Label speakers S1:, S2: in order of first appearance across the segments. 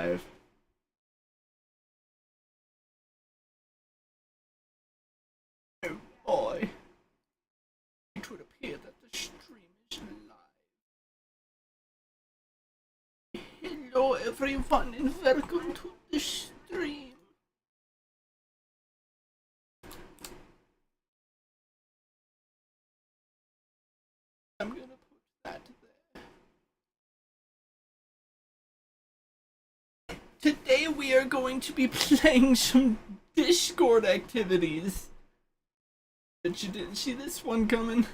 S1: live. Oh boy. It would appear that the stream is live. Hello everyone and welcome to the stream. I'm gonna put that there. Today we are going to be playing some Discord activities. Bet you didn't see this one coming.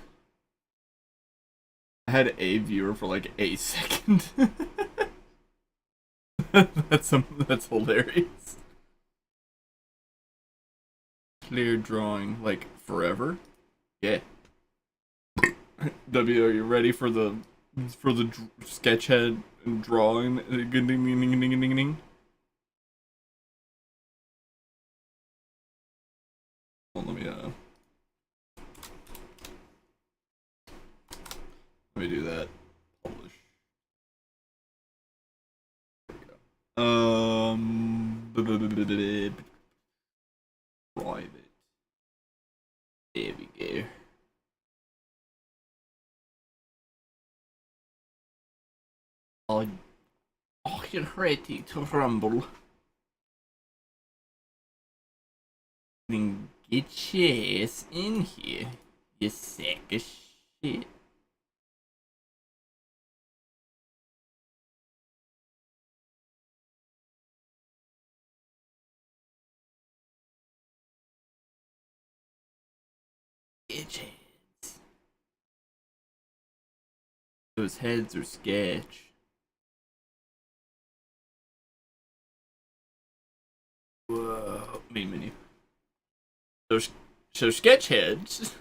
S1: I had a viewer for like a second. That's hilarious. Clear drawing, like forever. Yeah. W, are you ready for the sketch head and drawing? Ding ding ding ding ding ding ding. Well, let me do that. Publish. There we go. Private. There we go. Are you ready to rumble? Then get your ass in here, you sack of shit. Bitches. Those heads are sketch. Whoa, main menu. So sketch heads.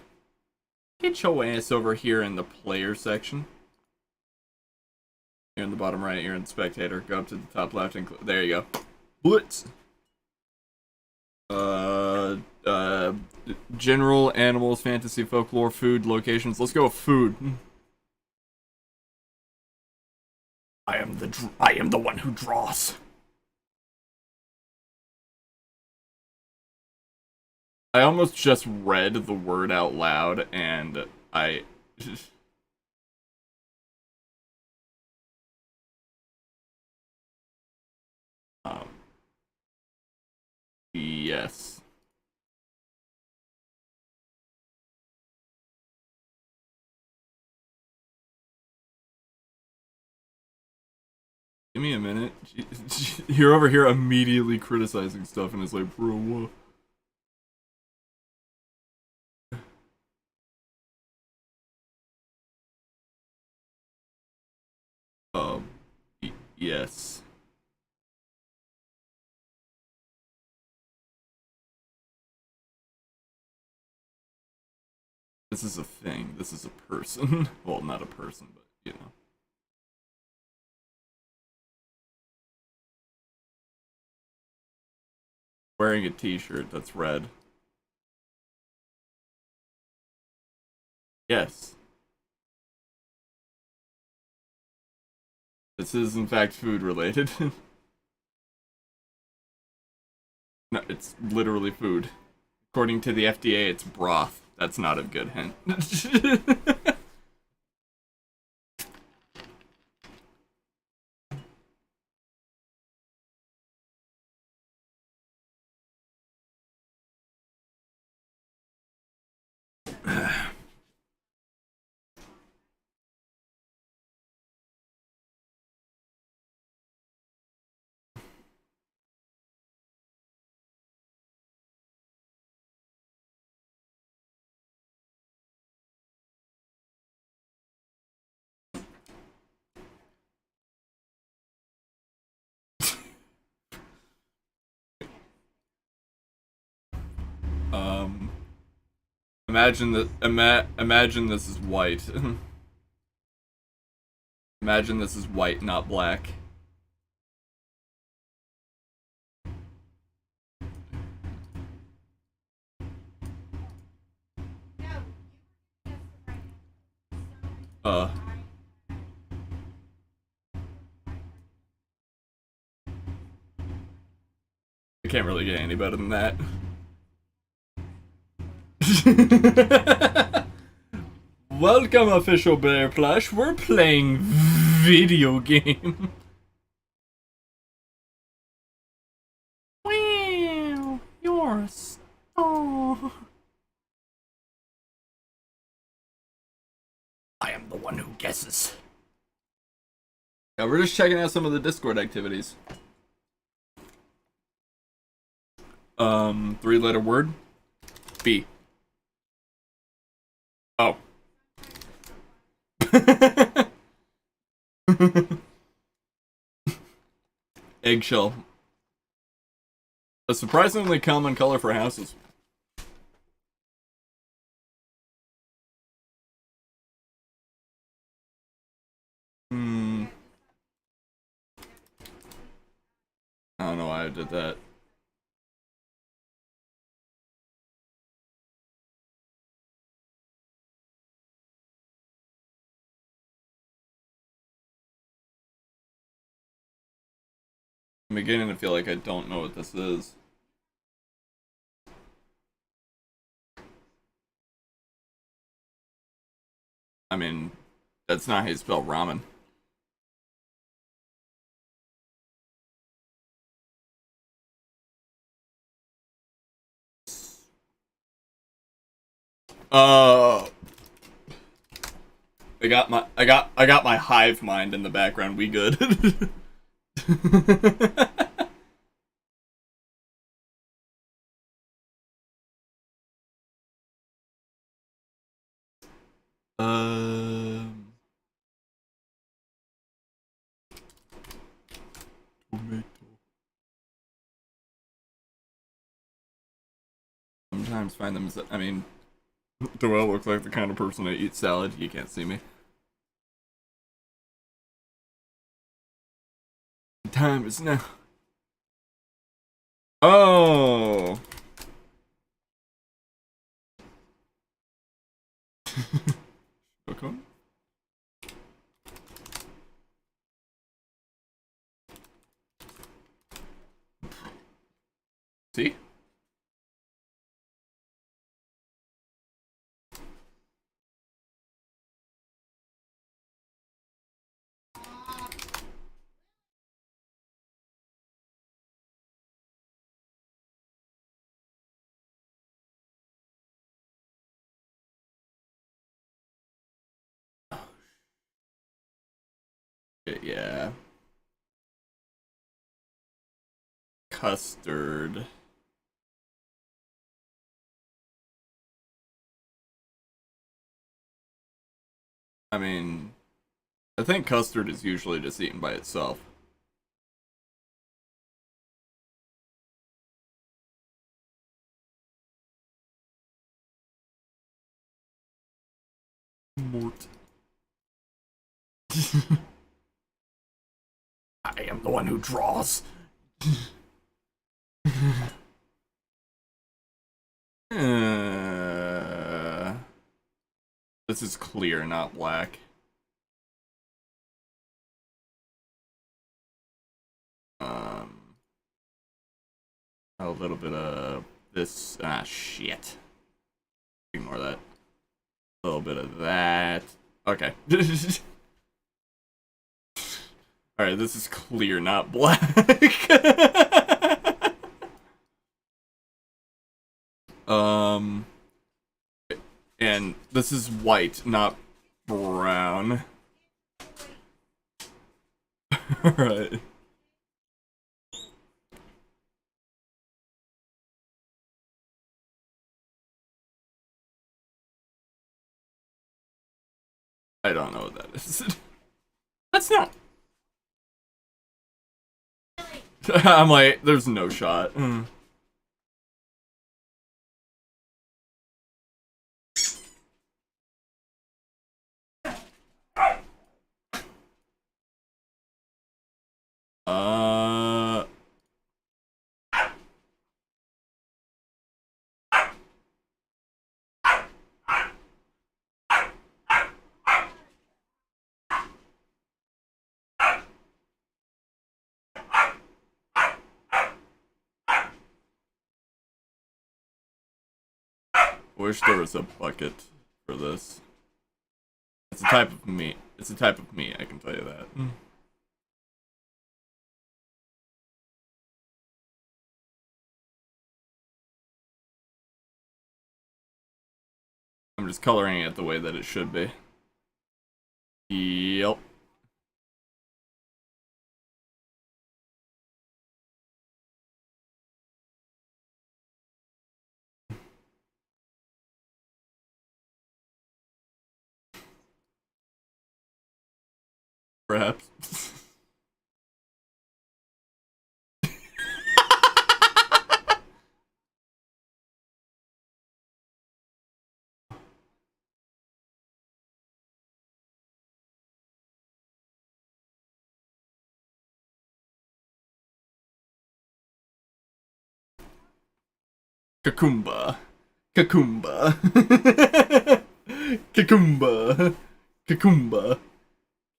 S1: Get your ass over here in the player section. You're in the bottom right, you're in spectator. Go up to the top left and there you go. Blitz. General, animals, fantasy, folklore, food, locations. Let's go with food. I am the one who draws. I almost just read the word out loud and I yes. Give me a minute. You're over here immediately criticizing stuff and it's like, bro, what? Yes. This is a thing. This is a person. Well, not a person, but, you know. Wearing a t-shirt that's red. Yes. This is, in fact, food related. No, it's literally food. According to the FDA, it's broth. That's not a good hint. Imagine that. Imagine this is white. Imagine this is white, not black. I can't really get any better than that. Welcome, official Bear Plush. We're playing video game. Wow, you're a star. I am the one who guesses. Yeah, we're just checking out some of the Discord activities. Three-letter word. B. Oh. Eggshell. A surprisingly common color for houses. I don't know why I did that. I'm beginning to feel like I don't know what this is. I mean, that's not how you spell ramen. I got my hive mind in the background. We good. Tomato. Sometimes find them. I mean, Doel looks like the kind of person that eats salad. You can't see me. The time is now. Oh. Okay. See? Yeah. Custard. I mean, I think custard is usually just eaten by itself. Mort. I am the one who draws. This is clear, not black. A little bit of this. Ah, shit. Ignore that. A little bit of that. Okay. Alright, this is clear, not black. And this is white, not brown. Alright. I don't know what that is. That's not. I'm like, there's no shot. wish there was a bucket for this. It's a type of meat. It's a type of meat, I can tell you that. I'm just coloring it the way that it should be. Yep. Perhaps. Kakumba. Kakumba. Kakumba. Kakumba.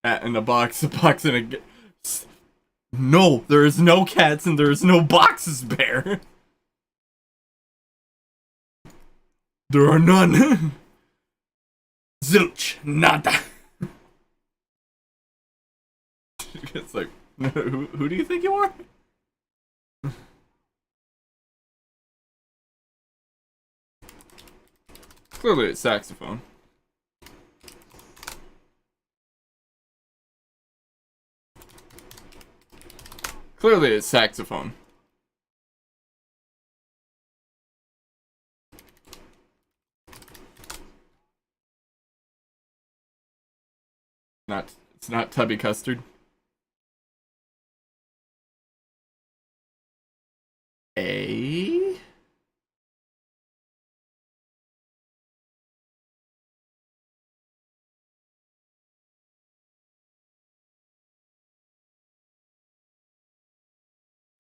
S1: Cat in a box in a... No, there is no cats and there is no boxes, Bear. There are none. Zilch. Nada. It's like, who do you think you are? Clearly it's saxophone. Clearly it's saxophone. It's not Tubby Custard. A?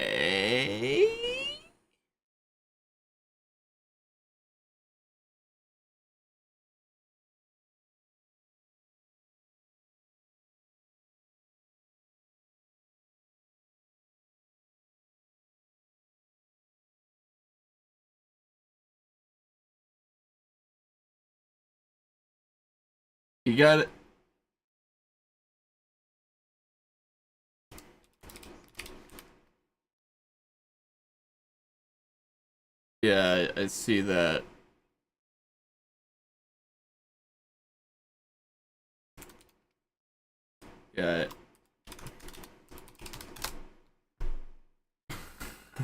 S1: A? You got it. Yeah, I see that. Yeah.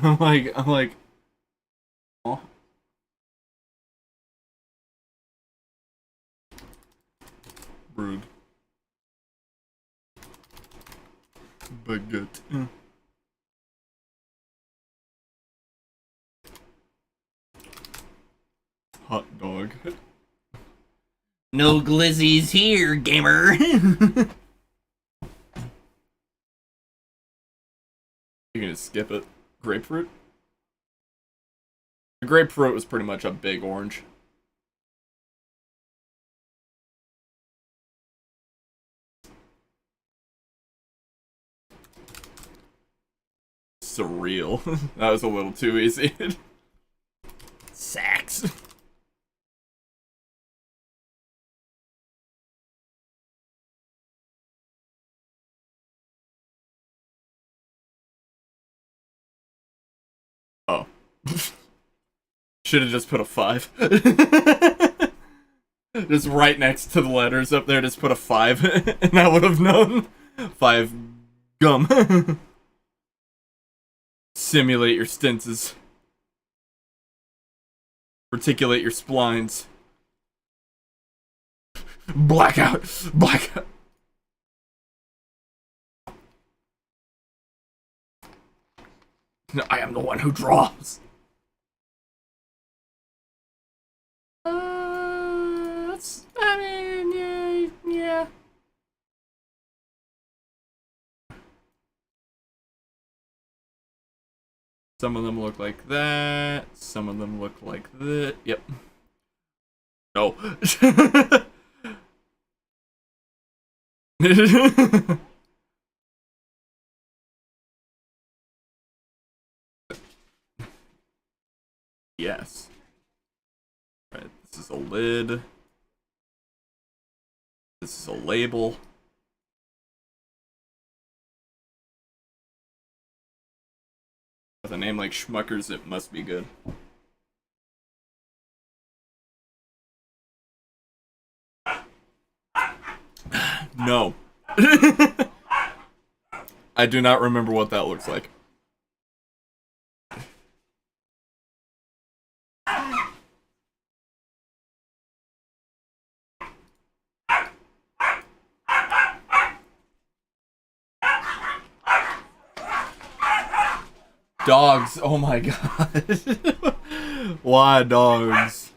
S1: I'm like, oh. Rude. Baguette. Hot dog. No glizzies here, gamer. You're gonna skip it. Grapefruit? The grapefruit was pretty much a big orange. Surreal. That was a little too easy. Sax. Oh. Should have just put a 5. Just right next to the letters up there, just put a 5, and I would have known. 5 gum. Simulate your stances. Reticulate your splines. Blackout! Blackout! I am the one who draws. I mean, yeah. Some of them look like that. Some of them look like this. Yep. No. Yes. Alright, this is a lid. This is a label. With a name like Schmuckers, it must be good. No. I do not remember what that looks like. Dogs. Oh my god. Why dogs?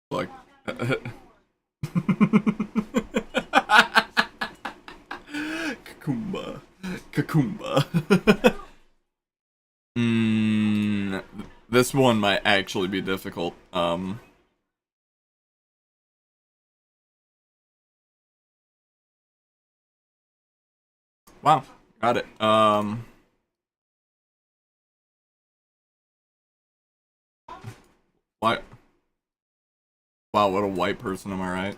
S1: Like Kakumba. Kakumba. This one might actually be difficult. Wow, got it. What? Wow, what a white person, am I right?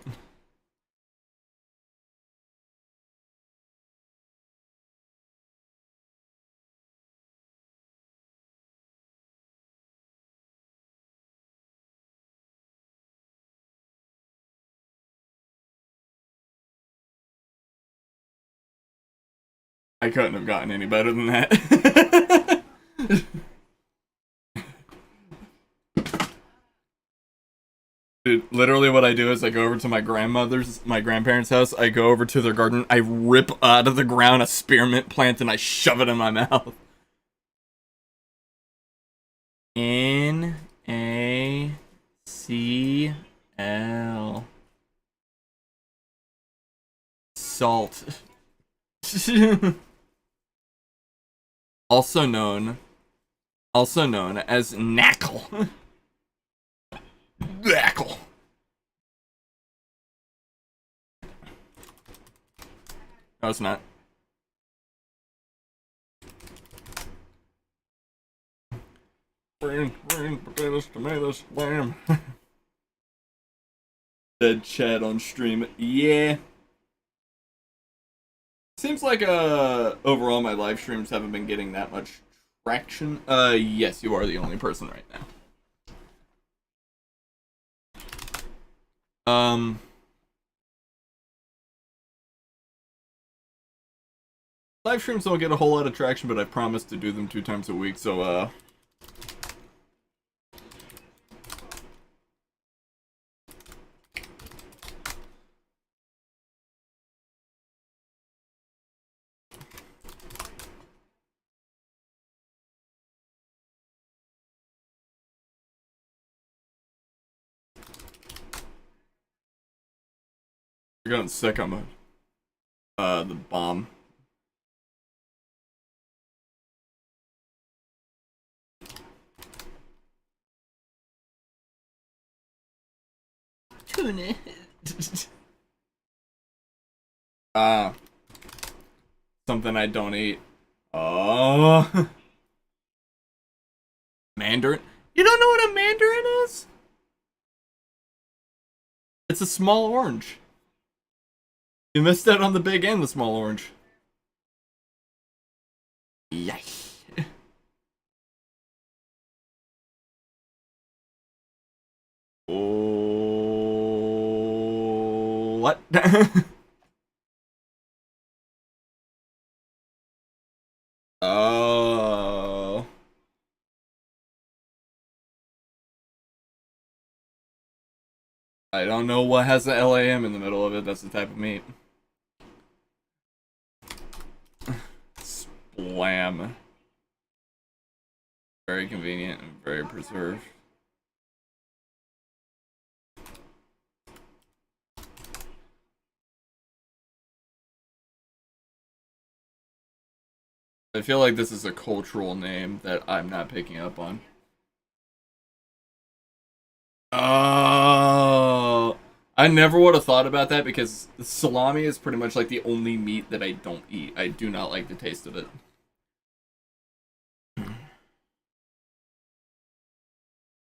S1: I couldn't have gotten any better than that. Dude, literally what I do is I go over to my grandparents' house, I go over to their garden, I rip out of the ground a spearmint plant and I shove it in my mouth. NaCl. Salt. also known as knackle. Knackle. No, it's not. Rain, potatoes, tomatoes, lamb. Dead Chad on stream. Yeah. Seems like overall my live streams haven't been getting that much traction. Yes, you are the only person right now. Live streams don't get a whole lot of traction, but I promise to do them 2 times a week, so you're going sick on the bomb. Tuna. Something I don't eat. Oh. Mandarin? You don't know what a mandarin is? It's a small orange. You missed out on the big and the small orange. Yes. Oh, what? Oh. I don't know what has the LAM in the middle of it. That's the type of meat. Splam. Very convenient and very preserved. I feel like this is a cultural name that I'm not picking up on. Oh, I never would have thought about that because salami is pretty much like the only meat that I don't eat. I do not like the taste of it.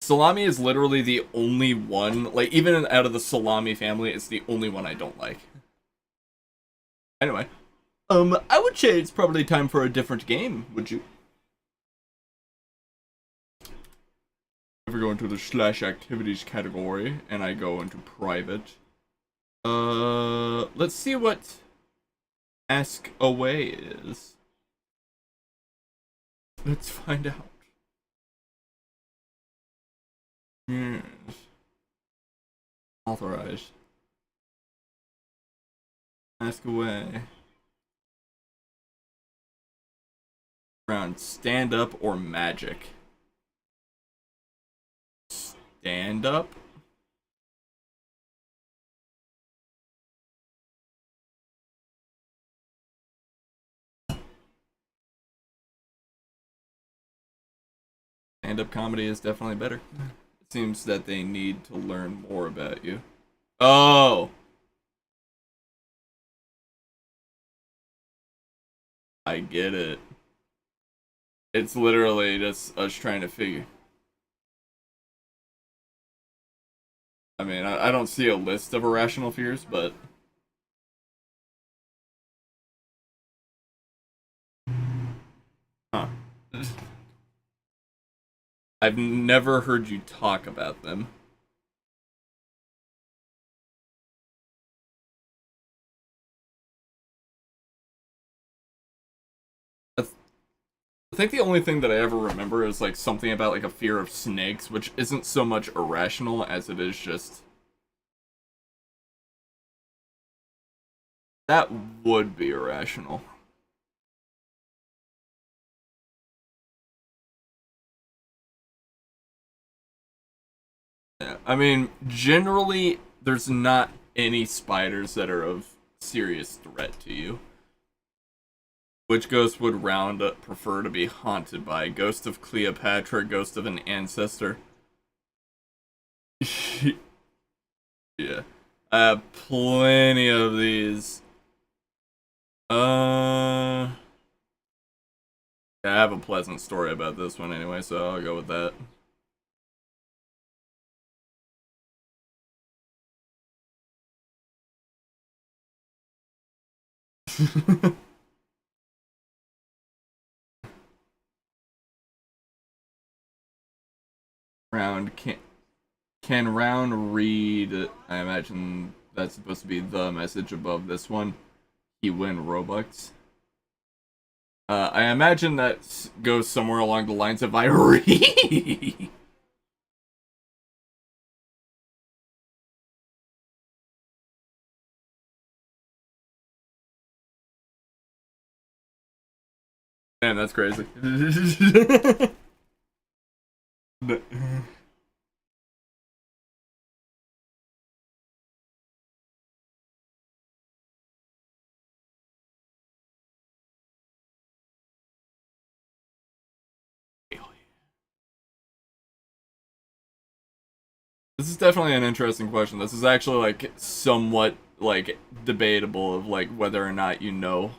S1: Salami is literally the only one, like, even out of the salami family, it's the only one I don't like. Anyway, I would say it's probably time for a different game, would you? If we go into the slash activities category and I go into private, let's see what ask away is. Let's find out. Yes. Authorized. Ask away. Round stand up or magic. Stand up. Stand up comedy is definitely better. It seems that they need to learn more about you. Oh, I get it. It's literally just us trying to figure. I mean, I don't see a list of irrational fears, but huh. I've never heard you talk about them. I think the only thing that I ever remember is like something about like a fear of snakes, which isn't so much irrational as it is just that would be irrational. Yeah. I mean, generally, there's not any spiders that are of serious threat to you. Which ghost would Round prefer to be haunted by? Ghost of Cleopatra, ghost of an ancestor? Yeah. I have plenty of these. Uh, yeah, I have a pleasant story about this one anyway, so I'll go with that. Round can Round read? I imagine that's supposed to be the message above this one. He win Robux. I imagine that goes somewhere along the lines of I read. Man, that's crazy. This is definitely an interesting question. This is actually like somewhat like debatable of like whether or not you know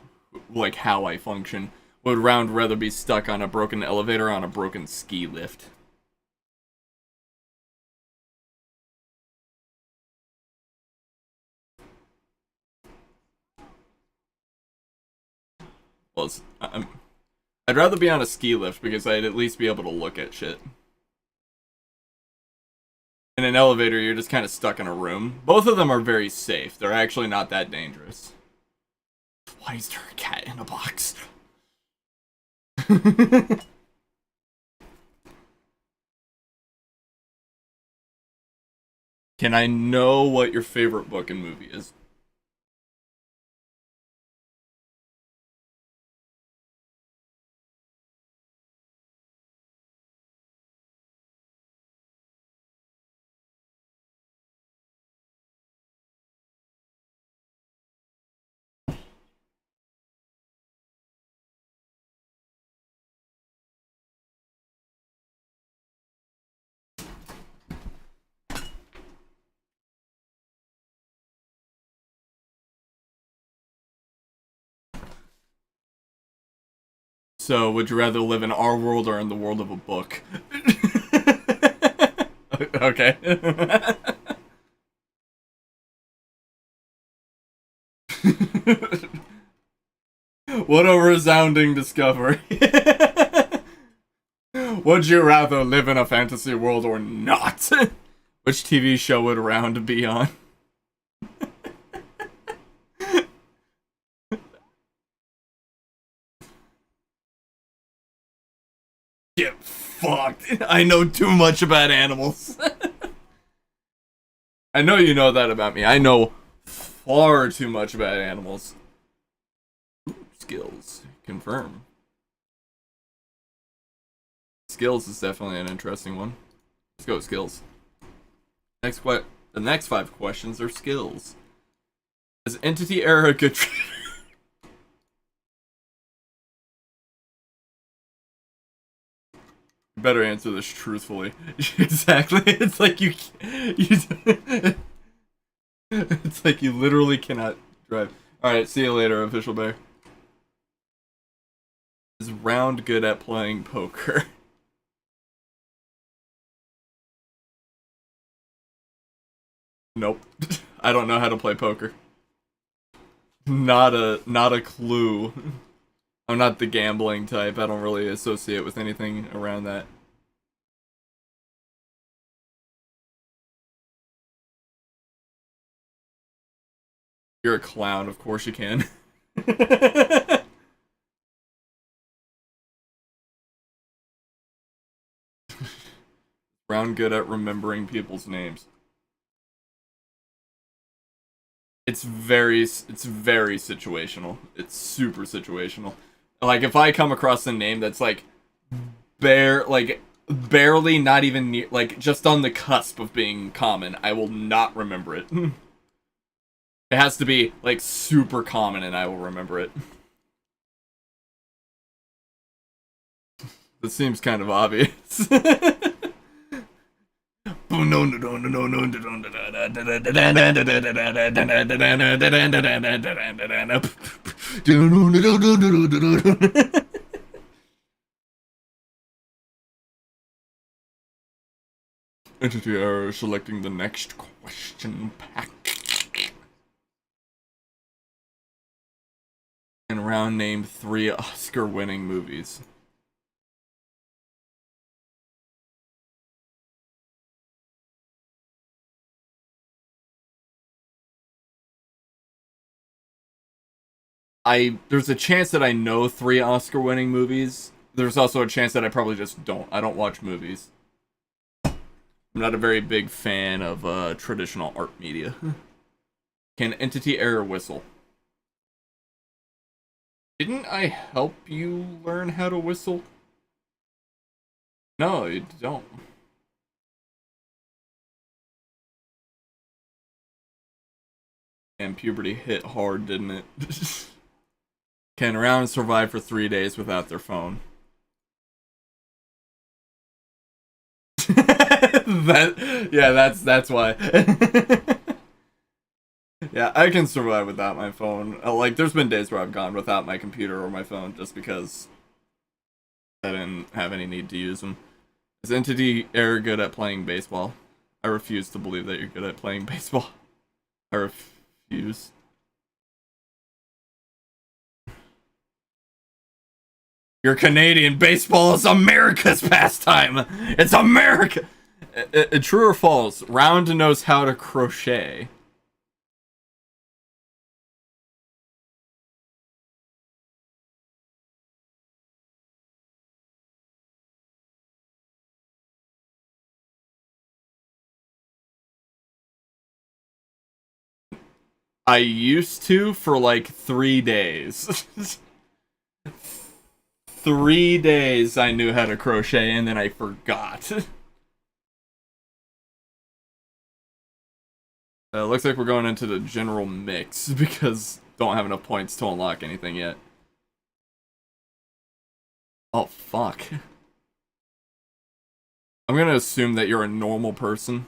S1: like how I function. Would Round rather be stuck on a broken elevator or on a broken ski lift? Well, I'd rather be on a ski lift because I'd at least be able to look at shit. In an elevator, you're just kind of stuck in a room. Both of them are very safe. They're actually not that dangerous. Why is there a cat in a box? Can I know what your favorite book and movie is? So, would you rather live in our world or in the world of a book? Okay. What a resounding discovery. Would you rather live in a fantasy world or not? Which TV show would Round be on? Get fucked. I know too much about animals. I know you know that about me. I know far too much about animals. Skills. Confirm. Skills is definitely an interesting one. Let's go with skills. The next 5 questions are skills. Is Entity Error a good better answer this truthfully. Exactly. It's like you it's like you literally cannot drive. Alright, see you later, official bear. Is Round good at playing poker? Nope. I don't know how to play poker. Not a clue. I'm not the gambling type. I don't really associate with anything around that. You're a clown, of course you can. Round good at remembering people's names. It's very situational. It's super situational. Like if I come across a name that's like barely not even near, like just on the cusp of being common, I will not remember it. It has to be like super common and I will remember it. That seems kind of obvious. Entity error, selecting the next question pack. And Round name 3 Oscar-winning movies. There's a chance that I know 3 Oscar-winning movies. There's also a chance that I probably just don't. I don't watch movies. I'm not a very big fan of traditional art media. Can Entity error whistle? Didn't I help you learn how to whistle? No, you don't. And puberty hit hard, didn't it? Can Round survive for 3 days without their phone? That's why. Yeah, I can survive without my phone. Like, there's been days where I've gone without my computer or my phone just because I didn't have any need to use them. Is Entity Error good at playing baseball? I refuse to believe that you're good at playing baseball. I refuse. You're Canadian. Baseball is America's pastime. It's America. True or false? Round knows how to crochet. I used to for like 3 days. 3 days I knew how to crochet and then I forgot. Looks like we're going into the general mix because don't have enough points to unlock anything yet. Oh, fuck. I'm gonna assume that you're a normal person.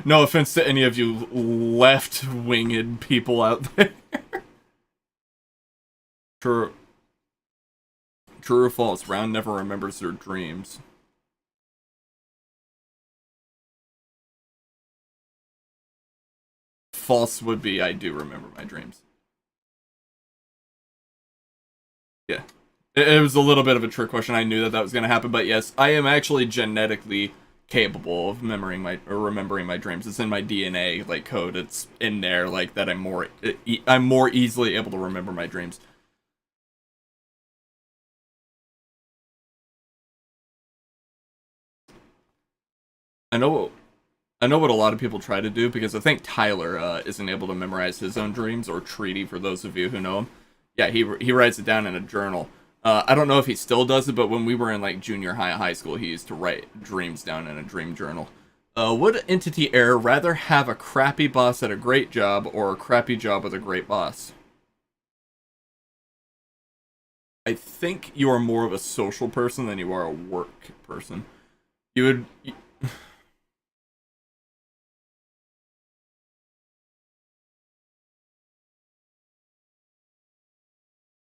S1: No offense to any of you left-winged people out there. True, true or false? Round never remembers their dreams. False would be I do remember my dreams. Yeah. It was a little bit of a trick question. I knew that that was going to happen, but yes, I am actually genetically capable of remembering my dreams. It's in my DNA like code. It's in there like that. I'm more easily able to remember my dreams. I know I know what a lot of people try to do because I think Tyler isn't able to memorize his own dreams, or Treaty for those of you who know him. Yeah, he writes it down in a journal. I don't know if he still does it, but when we were in like junior high school, he used to write dreams down in a dream journal. Would entity error rather have a crappy boss at a great job or a crappy job with a great boss? I think you are more of a social person than you are a work person. You would.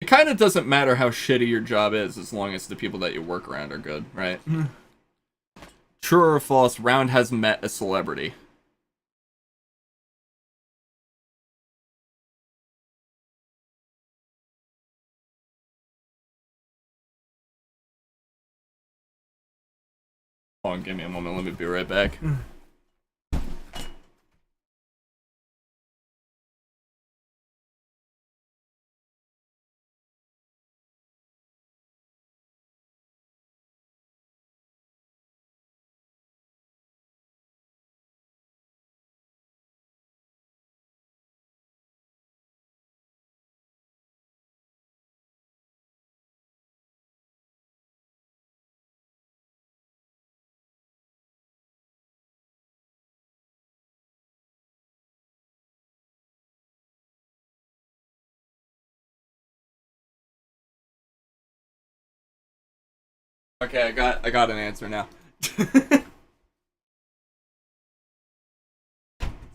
S1: It kind of doesn't matter how shitty your job is as long as the people that you work around are good, right? True or false, Round has met a celebrity. Hold on, give me a moment. Let me be right back. Okay, I got an answer now.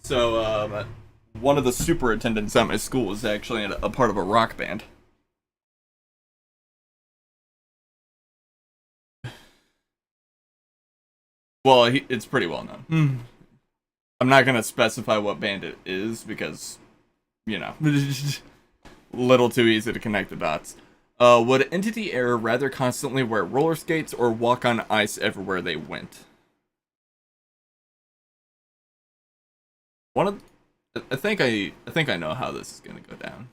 S1: So, one of the superintendents at my school was actually a part of a rock band. Well, it's pretty well known. I'm not gonna specify what band it is because, you know, little too easy to connect the dots. Would Entity Error rather constantly wear roller skates or walk on ice everywhere they went? One of, I think I know how this is gonna go down.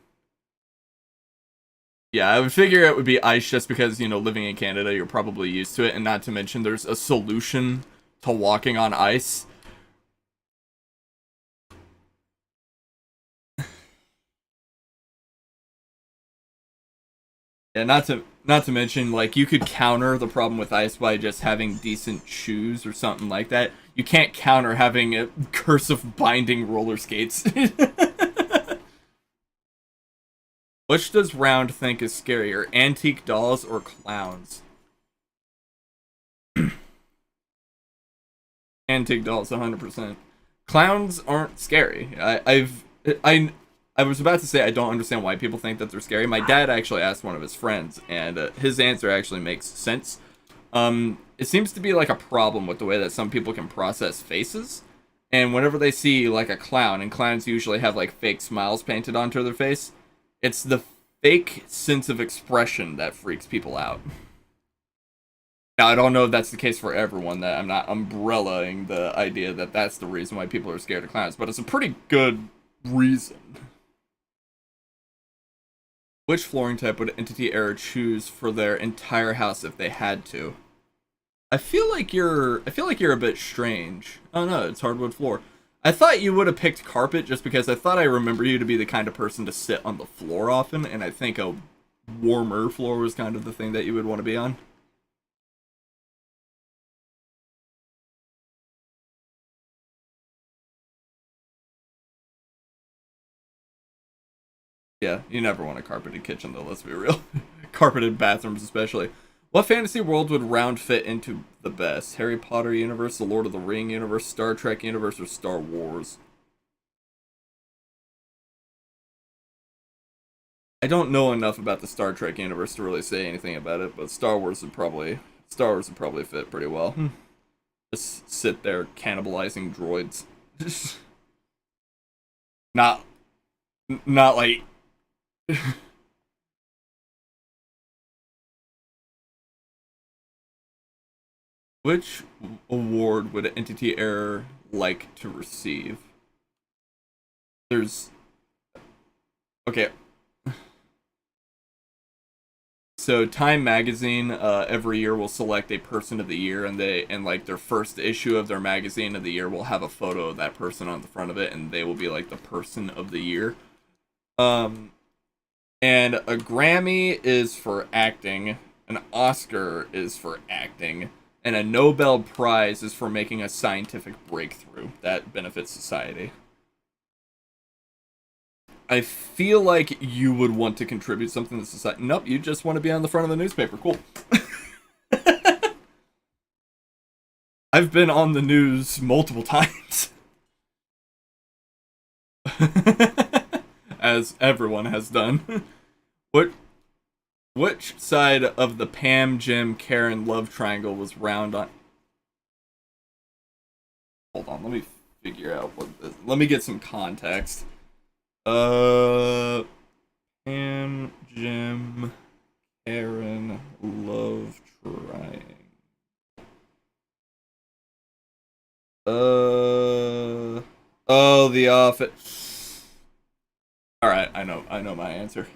S1: Yeah, I would figure it would be ice just because, living in Canada, you're probably used to it, and not to mention there's a solution to walking on ice. Yeah, not to mention like you could counter the problem with ice by just having decent shoes or something like that. You can't counter having a cursive binding roller skates. Which does Round think is scarier, antique dolls or clowns? Antique dolls, 100%. Clowns aren't scary. I was about to say I don't understand why people think that they're scary. My dad actually asked one of his friends, and his answer actually makes sense. It seems to be like a problem with the way that some people can process faces, and whenever they see like a clown, and clowns usually have like fake smiles painted onto their face, it's the fake sense of expression that freaks people out. Now, I don't know if that's the case for everyone, that I'm not umbrellaing the idea that that's the reason why people are scared of clowns, but it's a pretty good reason. Which flooring type would Entity Error choose for their entire house if they had to? I feel like you're a bit strange. Oh no, it's hardwood floor. I thought you would have picked carpet just because I thought I remember you to be the kind of person to sit on the floor often, and I think a warmer floor was kind of the thing that you would want to be on. Yeah, you never want a carpeted kitchen though, let's be real. Carpeted bathrooms especially. What fantasy world would Round fit into the best? Harry Potter universe, the Lord of the Ring universe, Star Trek universe, or Star Wars? I don't know enough about the Star Trek universe to really say anything about it, but Star Wars would probably fit pretty well. Just sit there cannibalizing droids. not not like which award would Entity Error like to receive? There's okay. So Time Magazine every year will select a person of the year, and like their first issue of their magazine of the year will have a photo of that person on the front of it, and they will be like the person of the year. Um, and a Grammy is for acting, an Oscar is for acting, and a Nobel Prize is for making a scientific breakthrough that benefits society. I feel like you would want to contribute something to society. Nope, you just want to be on the front of the newspaper. Cool. I've been on the news multiple times. As everyone has done. What which side of the Pam Jim Karen love triangle was round on? Hold on, let me figure out what this. Let me get some context. Uh Pam Jim Karen love triangle. Oh, The Office. All right, I know my answer.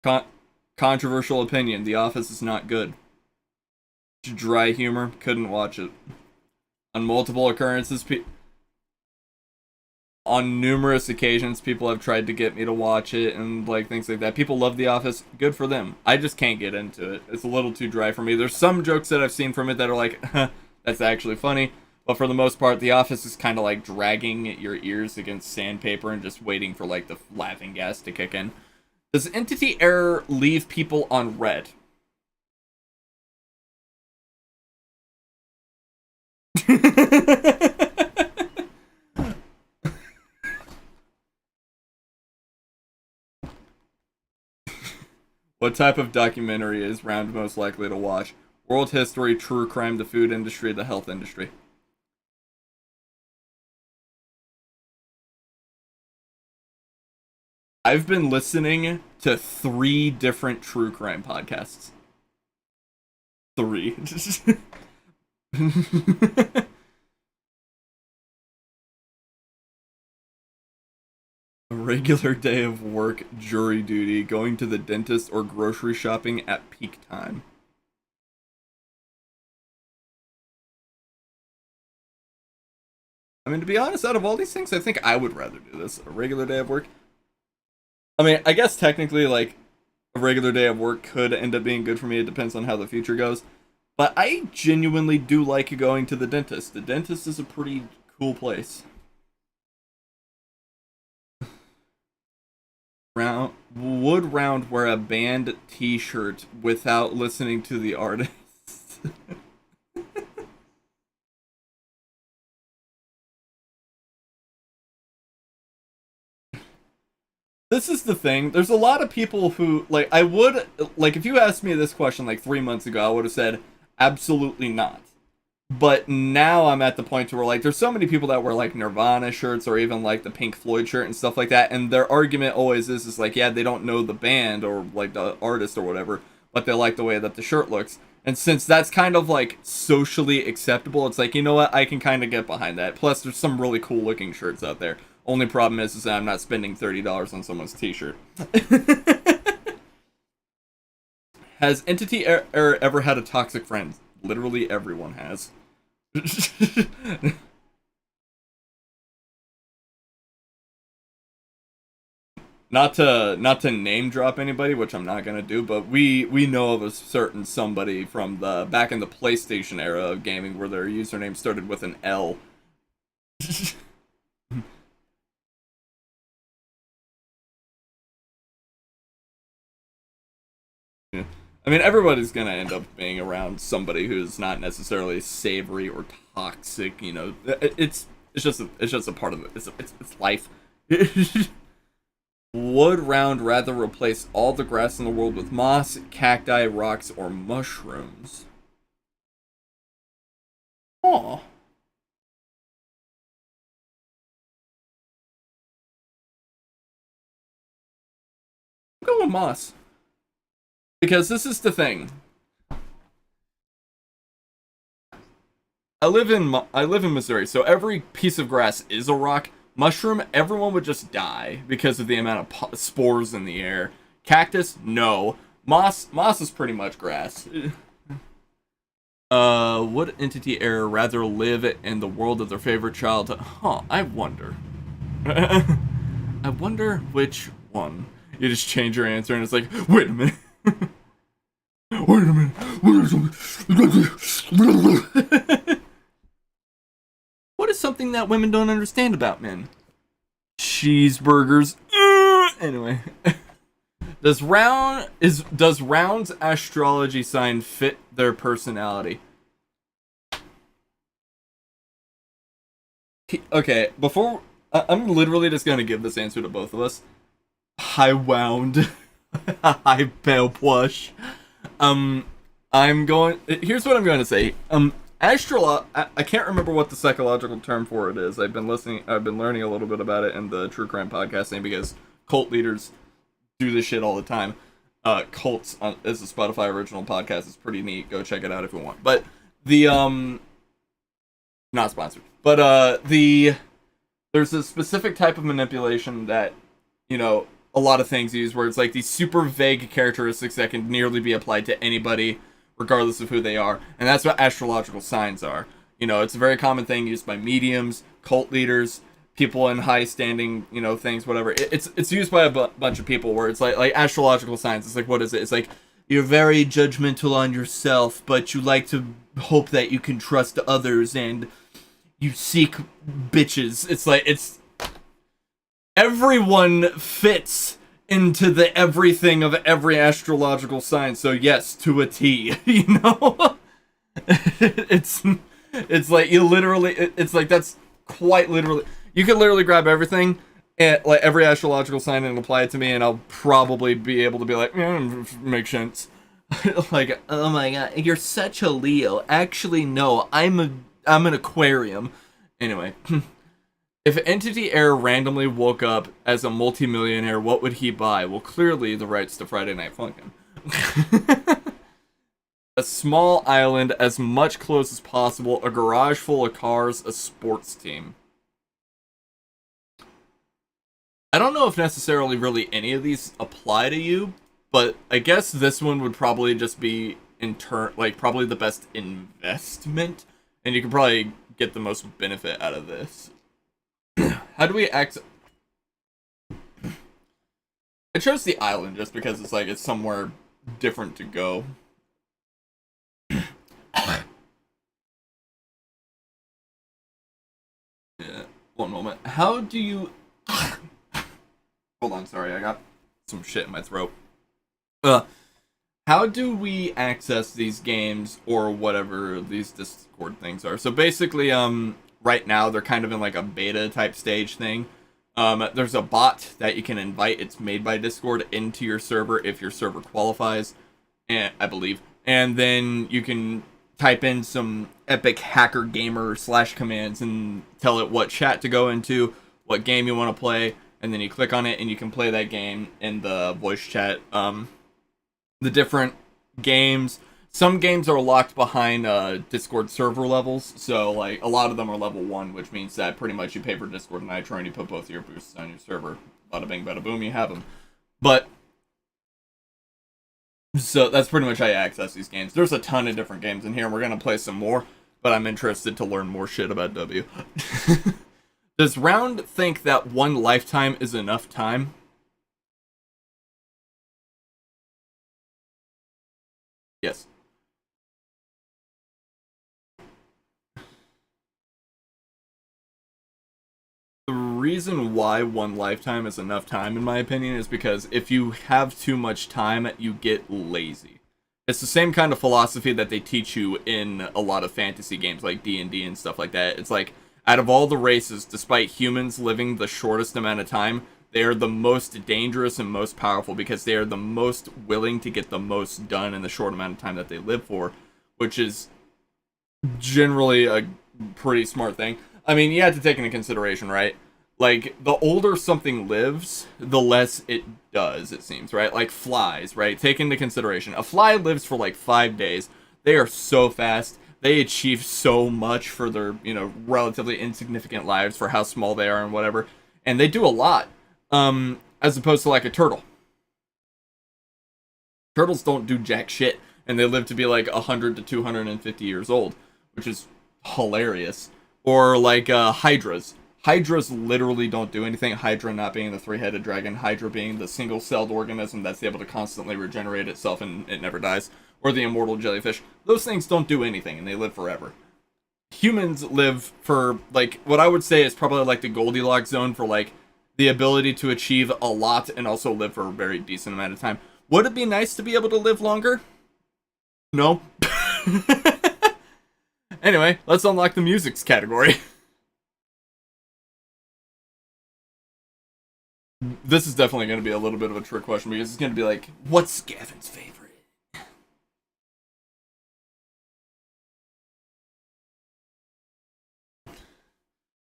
S1: Con- Controversial opinion: The Office is not good. Dry humor, couldn't watch it. On multiple occurrences, on numerous occasions, people have tried to get me to watch it and like things like that. People love The Office, good for them. I just can't get into it. It's a little too dry for me. There's some jokes that I've seen from it that are like, that's actually funny. But for the most part, The Office is kind of like dragging your ears against sandpaper and just waiting for like the laughing gas to kick in. Does Entity Error leave people on red? What type of documentary is Round most likely to watch? World history, true crime, the food industry, the health industry. I've been listening to three different true crime podcasts. Three. A regular day of work, jury duty, going to the dentist, or grocery shopping at peak time. I mean, to be honest, out of all these things, I think I would rather do this. A regular day of work. I mean, I guess technically, like, a regular day of work could end up being good for me. It depends on how the future goes. But I genuinely do like going to the dentist. The dentist is a pretty cool place. Round would Round wear a band T-shirt without listening to the artist? This is the thing. There's a lot of people who like. I would like if you asked me this question like 3 months ago, I would have said absolutely not. But now I'm at the point where like there's so many people that wear like Nirvana shirts or even like the Pink Floyd shirt and stuff like that, and their argument always is like yeah they don't know the band or like the artist or whatever, but they like the way that the shirt looks. And since that's kind of like socially acceptable, it's like you know what I can kind of get behind that. Plus there's some really cool looking shirts out there. Only problem is that I'm not spending $30 on someone's t-shirt. Has Entity ever had a toxic friend? Literally everyone has. Not to name drop anybody, which I'm not gonna do, but we know of a certain somebody from the back in the PlayStation era of gaming where their username started with an L. Yeah. I mean, everybody's gonna end up being around somebody who's not necessarily savory or toxic. You know, it's just a part of it. It's life. Would Round rather replace all the grass in the world with moss, cacti, rocks, or mushrooms? Aw. I'm going moss. Because this is the thing. I live in Missouri, so every piece of grass is a rock. Mushroom, everyone would just die because of the amount of spores in the air. Cactus, no. Moss is pretty much grass. Would entity error rather live in the world of their favorite childhood? Huh, I wonder. I wonder which one. You just change your answer and it's like, wait a minute. Wait a minute. What is something that women don't understand about men? Cheeseburgers. Anyway. Does Round's astrology sign fit their personality? Okay, before I'm literally just gonna give this answer to both of us. Hi Wound. Hi Pale Plush. I'm going. Here's what I'm going to say. I can't remember what the psychological term for it is. I've been learning a little bit about it in the true crime podcasting because cult leaders do this shit all the time. Cults is a Spotify original podcast. It's pretty neat. Go check it out if you want. But the not sponsored. But there's a specific type of manipulation that, you know, a lot of things use where it's like these super vague characteristics that can nearly be applied to anybody regardless of who they are, and that's what astrological signs are. You know, it's a very common thing used by mediums, cult leaders, people in high standing, you know, things, whatever. It's used by a bunch of people where it's like astrological signs. It's like, what is it? It's like, you're very judgmental on yourself, but you like to hope that you can trust others, and you seek bitches. It's like, it's everyone fits into the everything of every astrological sign. So yes, to a T, you know? it's like you literally, it's like that's quite literally, you could literally grab everything and like every astrological sign and apply it to me, and I'll probably be able to be like, makes sense. Like, oh my god, you're such a Leo. Actually, no, I'm an Aquarium. Anyway. If Entity Air randomly woke up as a multimillionaire, what would he buy? Well, clearly the rights to Friday Night Funkin'. A small island, as much clothes as possible, a garage full of cars, a sports team. I don't know if necessarily really any of these apply to you, but I guess this one would probably just be probably the best investment, and you could probably get the most benefit out of this. How do we act? I chose the island just because it's like it's somewhere different to go. Yeah. One moment. How do you? Hold on. Sorry, I got some shit in my throat. How do we access these games or whatever these Discord things are? So basically, right now they're kind of in like a beta type stage thing. There's a bot that you can invite. It's made by Discord into your server if your server qualifies, and I believe. And then you can type in some epic hacker gamer / commands and tell it what chat to go into, what game you want to play, and then you click on it and you can play that game in the voice chat. The different games. Some games are locked behind Discord server levels, so like a lot of them are level 1, which means that pretty much you pay for Discord Nitro and you put both of your boosts on your server. Bada bing, bada boom, you have them. But so that's pretty much how you access these games. There's a ton of different games in here, and we're gonna play some more. But I'm interested to learn more shit about W. Does Round think that one lifetime is enough time? Yes. The reason why one lifetime is enough time, in my opinion, is because if you have too much time, you get lazy. It's the same kind of philosophy that they teach you in a lot of fantasy games like D&D and stuff like that. It's like, Out of all the races, despite humans living the shortest amount of time, they are the most dangerous and most powerful because they are the most willing to get the most done in the short amount of time that they live for, which is generally a pretty smart thing. I mean, you have to take into consideration, right? Like, the older something lives, the less it does, it seems, right? Like flies, right? Take into consideration. A fly lives for like 5 days. They are so fast. They achieve so much for their, relatively insignificant lives for how small they are and whatever. And they do a lot. As opposed to like a turtle. Turtles don't do jack shit, and they live to be like 100 to 250 years old, which is hilarious. Or like hydras. Hydras literally don't do anything. Hydra not being the three-headed dragon, Hydra being the single-celled organism that's able to constantly regenerate itself and it never dies. Or the immortal jellyfish. Those things don't do anything, and they live forever. Humans live for, like, what I would say is probably like the Goldilocks zone for, like, the ability to achieve a lot and also live for a very decent amount of time. Would it be nice to be able to live longer? No. Anyway, let's unlock the musics category. This is definitely going to be a little bit of a trick question because it's going to be like, what's Gavin's favorite?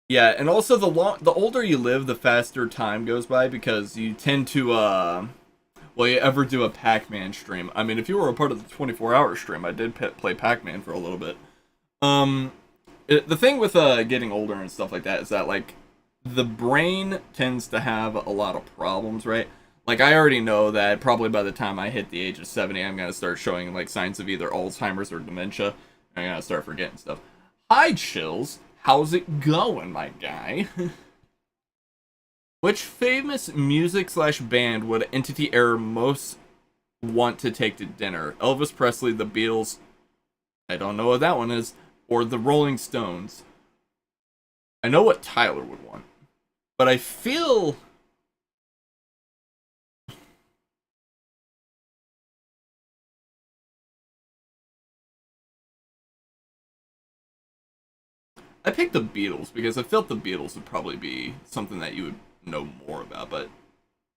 S1: Yeah, and also the older you live, the faster time goes by because you tend to you ever do a Pac-Man stream? I mean, if you were a part of the 24-hour stream, I did play Pac-Man for a little bit. The thing with getting older and stuff like that is that, like, the brain tends to have a lot of problems, right? Like, I already know that probably by the time I hit the age of 70, I'm gonna start showing, like, signs of either Alzheimer's or dementia. I'm gonna start forgetting stuff. Hi, Chills. How's it going, my guy? Which famous music/band would Entity Error most want to take to dinner? Elvis Presley, the Beatles, I don't know what that one is, or the Rolling Stones? I know what Tyler would want, but I feel... I picked the Beatles because I felt the Beatles would probably be something that you would know more about, but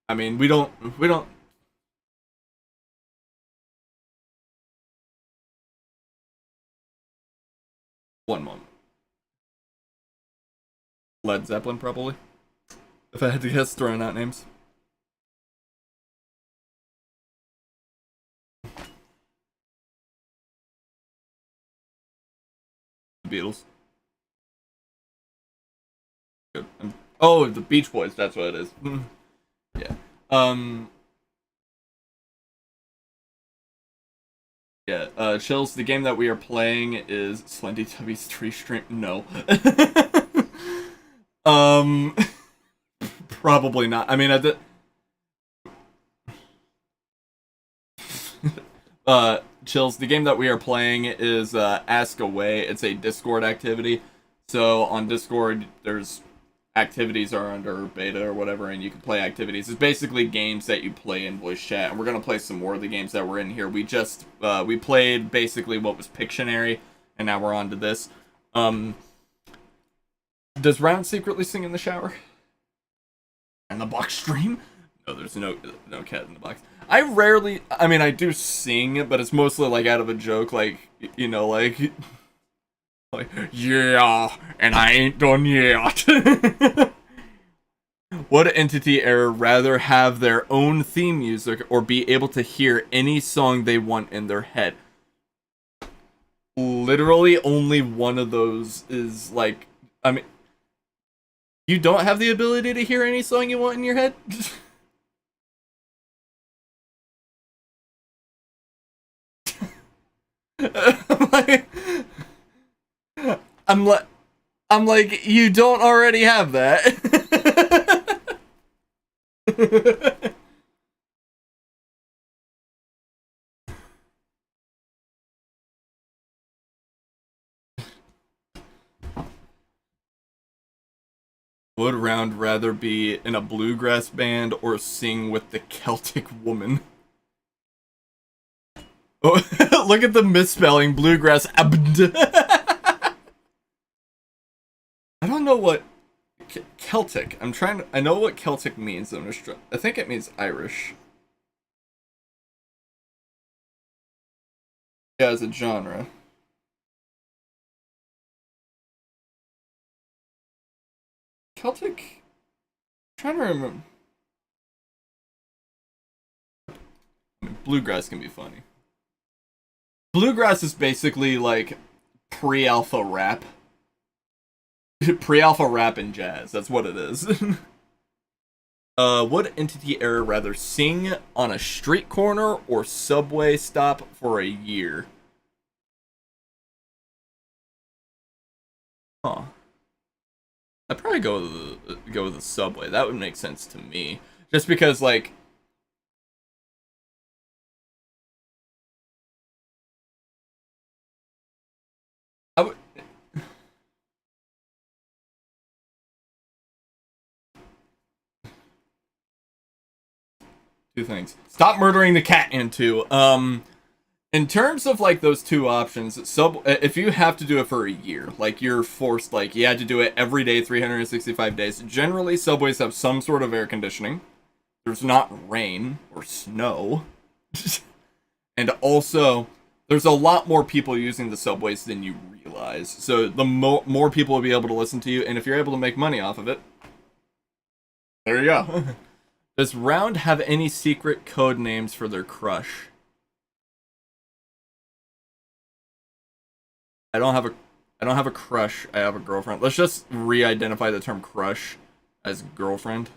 S1: I mean, we don't one moment. Led Zeppelin, probably. If I had to guess, throwing out names. The Beatles. Good. Oh, the Beach Boys, that's what it is. Yeah. Yeah, Chills, the game that we are playing is Slendy Tubby's Tree Stream. No. Probably not. I mean, Chills, the game that we are playing is Ask Away. It's a Discord activity. So on Discord, there's activities are under beta or whatever, and you can play activities. It's basically games that you play in voice chat, and we're gonna play some more of the games that were in here. We just we played basically what was Pictionary, and now we're on to this. Does Round secretly sing in the shower? In the box stream? No, there's no cat in the box. I rarely, I mean, I do sing, but it's mostly like out of a joke, like, like yeah, and I ain't done yet. Would Entity Error rather have their own theme music or be able to hear any song they want in their head? Literally only one of those is like, I mean, you don't have the ability to hear any song you want in your head? I'm like, you don't already have that. Would Round rather be in a bluegrass band or sing with the Celtic Woman? Oh, look at the misspelling, bluegrass. I Celtic. I know what Celtic means. I think it means Irish. Yeah, as a genre. Celtic. I'm trying to remember. Bluegrass can be funny. Bluegrass is basically like pre-alpha rap. Pre-alpha rap and jazz. That's what it is. Would Entity Error rather sing on a street corner or subway stop for a year? Huh. I'd probably go with the subway. That would make sense to me. Just because, like, I would. Two things. Stop murdering the cat into. In terms of like those two options, if you have to do it for a year, like you're forced, like you had to do it every day, 365 days. Generally, subways have some sort of air conditioning. There's not rain or snow, and also there's a lot more people using the subways than you realize. So the more people will be able to listen to you, and if you're able to make money off of it, there you go. Does Round have any secret code names for their crush? I don't have a I don't have a crush. I have a girlfriend. Let's just re-identify the term crush as girlfriend.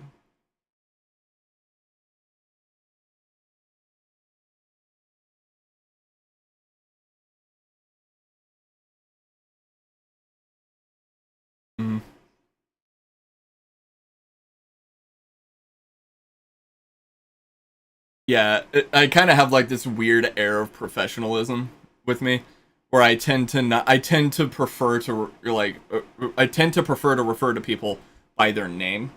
S1: Mm. Yeah, I kind of have like this weird air of professionalism with me, where I tend to not. I tend to prefer to like. I tend to prefer to refer to people by their name.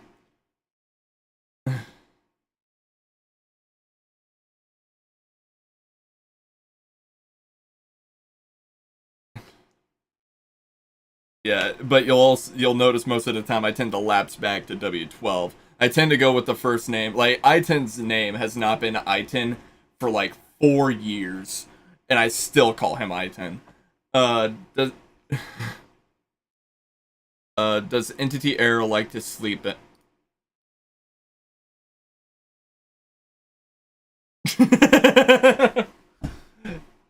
S1: Yeah, but you'll notice most of the time I tend to lapse back to W12. I tend to go with the first name. Like Iten's name has not been Iten for like 4 years, and I still call him Iten. Does does Entity Arrow like to sleep?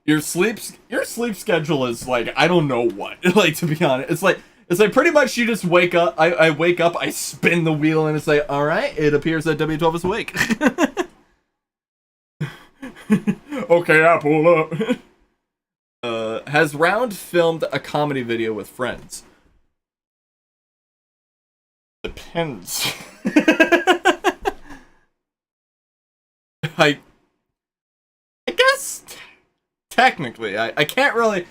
S1: Your sleep schedule is like I don't know what. Like to be honest, it's like pretty much you just wake up. I wake up, I spin the wheel, and it's like, all right, it appears that W12 is awake. Okay, I pull up. Has Round filmed a comedy video with friends? Depends. I I guess technically I can't really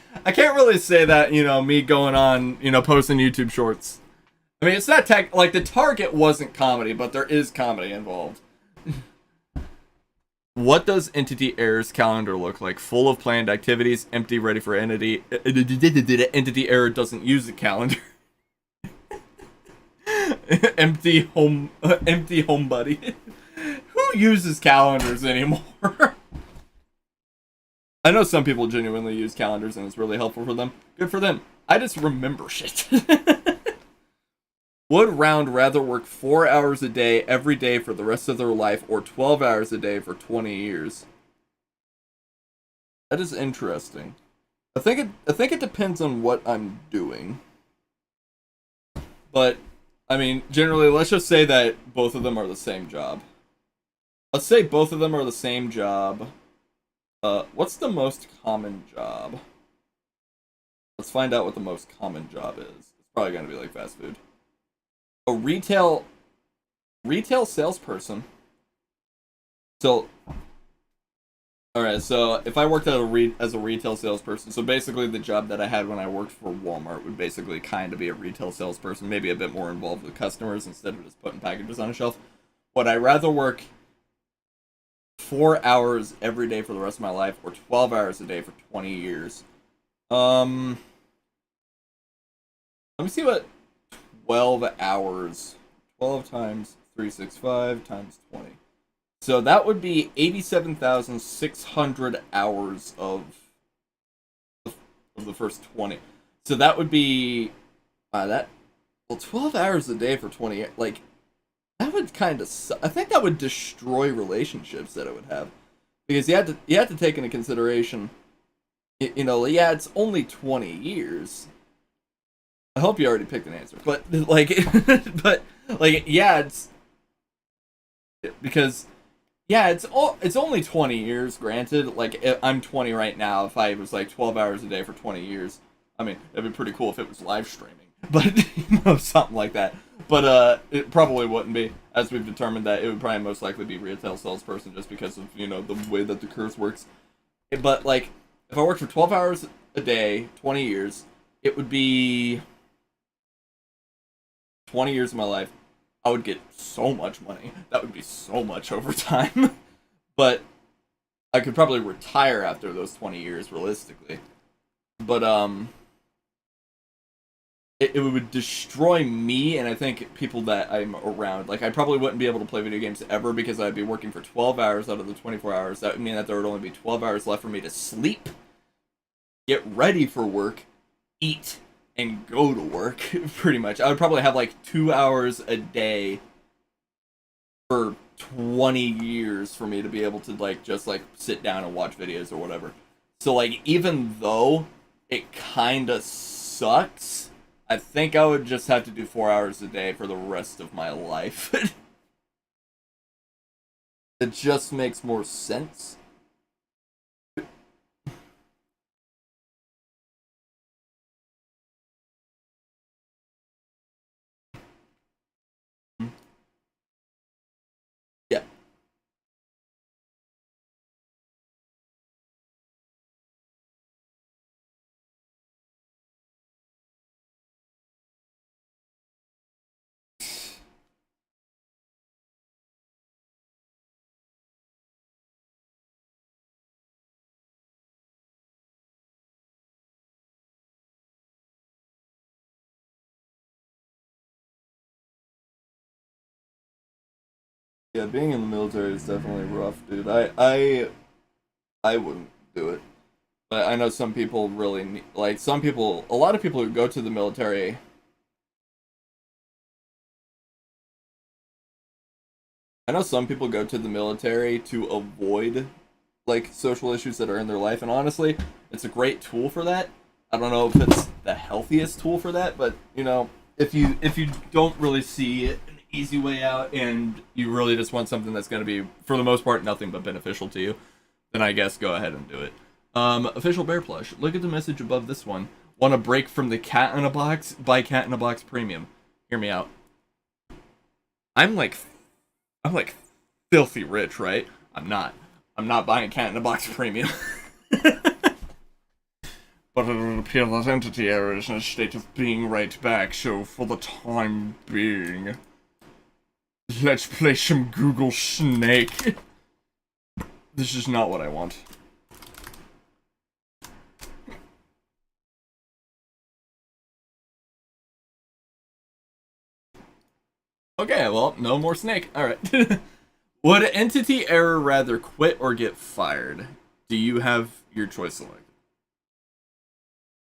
S1: say that, me going on, posting YouTube shorts. I mean, it's not like the target wasn't comedy, but there is comedy involved. What does Entity Error's calendar look like? Full of planned activities, empty, ready for Entity. Entity Error doesn't use the calendar. Empty home buddy. Who uses calendars anymore? I know some people genuinely use calendars and it's really helpful for them. Good for them. I just remember shit. Would Round rather work 4 hours a day every day for the rest of their life or 12 hours a day for 20 years? That is interesting. I think it depends on what I'm doing. But I mean, generally let's just say that both of them are the same job. Let's say both of them are the same job. What's the most common job? Let's find out what the most common job is. It's probably gonna be like fast food. A retail salesperson. So, all right. So if I worked as a retail salesperson, so basically the job that I had when I worked for Walmart would basically kind of be a retail salesperson, maybe a bit more involved with customers instead of just putting packages on a shelf. Would I rather work 4 hours every day for the rest of my life or 12 hours a day for 20 years? Let me see what 12 12 times 365 times 20. So that would be 87,600 hours of the first 20. So that would be that well 12 hours a day for 20, like that would kind of I think that would destroy relationships that it would have, because you had to take into consideration, yeah, it's only 20 years. I hope you already picked an answer. But like but like yeah, it's because yeah, it's only 20 years, granted. Like I'm 20 right now. If I was like 12 hours a day for 20 years, I mean, it'd be pretty cool if it was live streaming. But something like that. But it probably wouldn't be, as we've determined that it would probably most likely be retail salesperson, just because of, the way that the curse works. But like if I worked for 12 hours a day, 20 years, it would be 20 years of my life. I would get so much money. That would be so much overtime. But I could probably retire after those 20 years, realistically. But it would destroy me, and I think people that I'm around. Like, I probably wouldn't be able to play video games ever, because I'd be working for 12 hours out of the 24 hours. That would mean that there would only be 12 hours left for me to sleep, get ready for work, eat, and go to work, pretty much. I would probably have like 2 hours a day for 20 years for me to be able to like just like sit down and watch videos or whatever. So like, even though it kind of sucks, I think I would just have to do 4 hours a day for the rest of my life. It just makes more sense. Yeah. Yeah, being in the military is definitely rough, dude. I wouldn't do it. But I know some people really need, like, some people, a lot of people who go to the military. I know some people go to the military to avoid like social issues that are in their life, and honestly, it's a great tool for that. I don't know if it's the healthiest tool for that, but if you don't really see an easy way out, and you really just want something that's going to be, for the most part, nothing but beneficial to you, then I guess go ahead and do it. Official bear plush. Look at the message above this one. Want a break from the cat in a box? Buy cat in a box premium. Hear me out. I'm like I'm like filthy rich, right? I'm not. I'm not buying cat in a box premium. But it would appear that entity error is in a state of being right back, so for the time being, let's play some Google Snake. This is not what I want. Okay, well, no more Snake. Alright. Would entity error rather quit or get fired? Do you have your choice selected?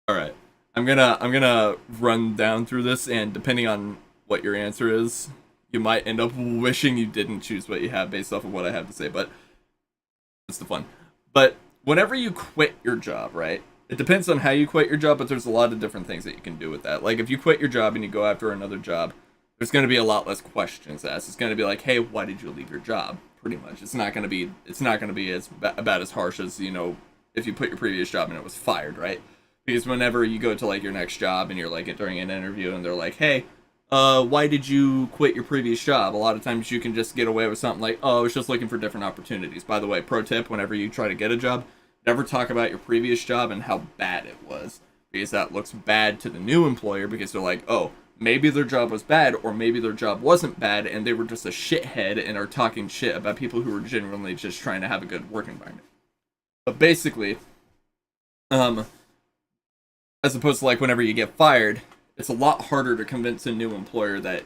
S1: All right. I'm gonna run down through this, and depending on what your answer is, you might end up wishing you didn't choose what you have based off of what I have to say, but that's the fun. But whenever you quit your job, right? It depends on how you quit your job, but there's a lot of different things that you can do with that. Like if you quit your job and you go after another job, there's going to be a lot less questions asked. It's going to be like, "Hey, why did you leave your job?" Pretty much. It's not going to be as about as harsh as, if you put your previous job and it was fired, right? Because whenever you go to like your next job and you're like during an interview and they're like, "Hey, why did you quit your previous job?" A lot of times you can just get away with something like, "Oh, I was just looking for different opportunities." By the way, pro tip: whenever you try to get a job, never talk about your previous job and how bad it was, because that looks bad to the new employer, because they're like, "Oh, maybe their job was bad, or maybe their job wasn't bad and they were just a shithead and are talking shit about people who were genuinely just trying to have a good work environment." But basically, um, as opposed to like whenever you get fired, it's a lot harder to convince a new employer that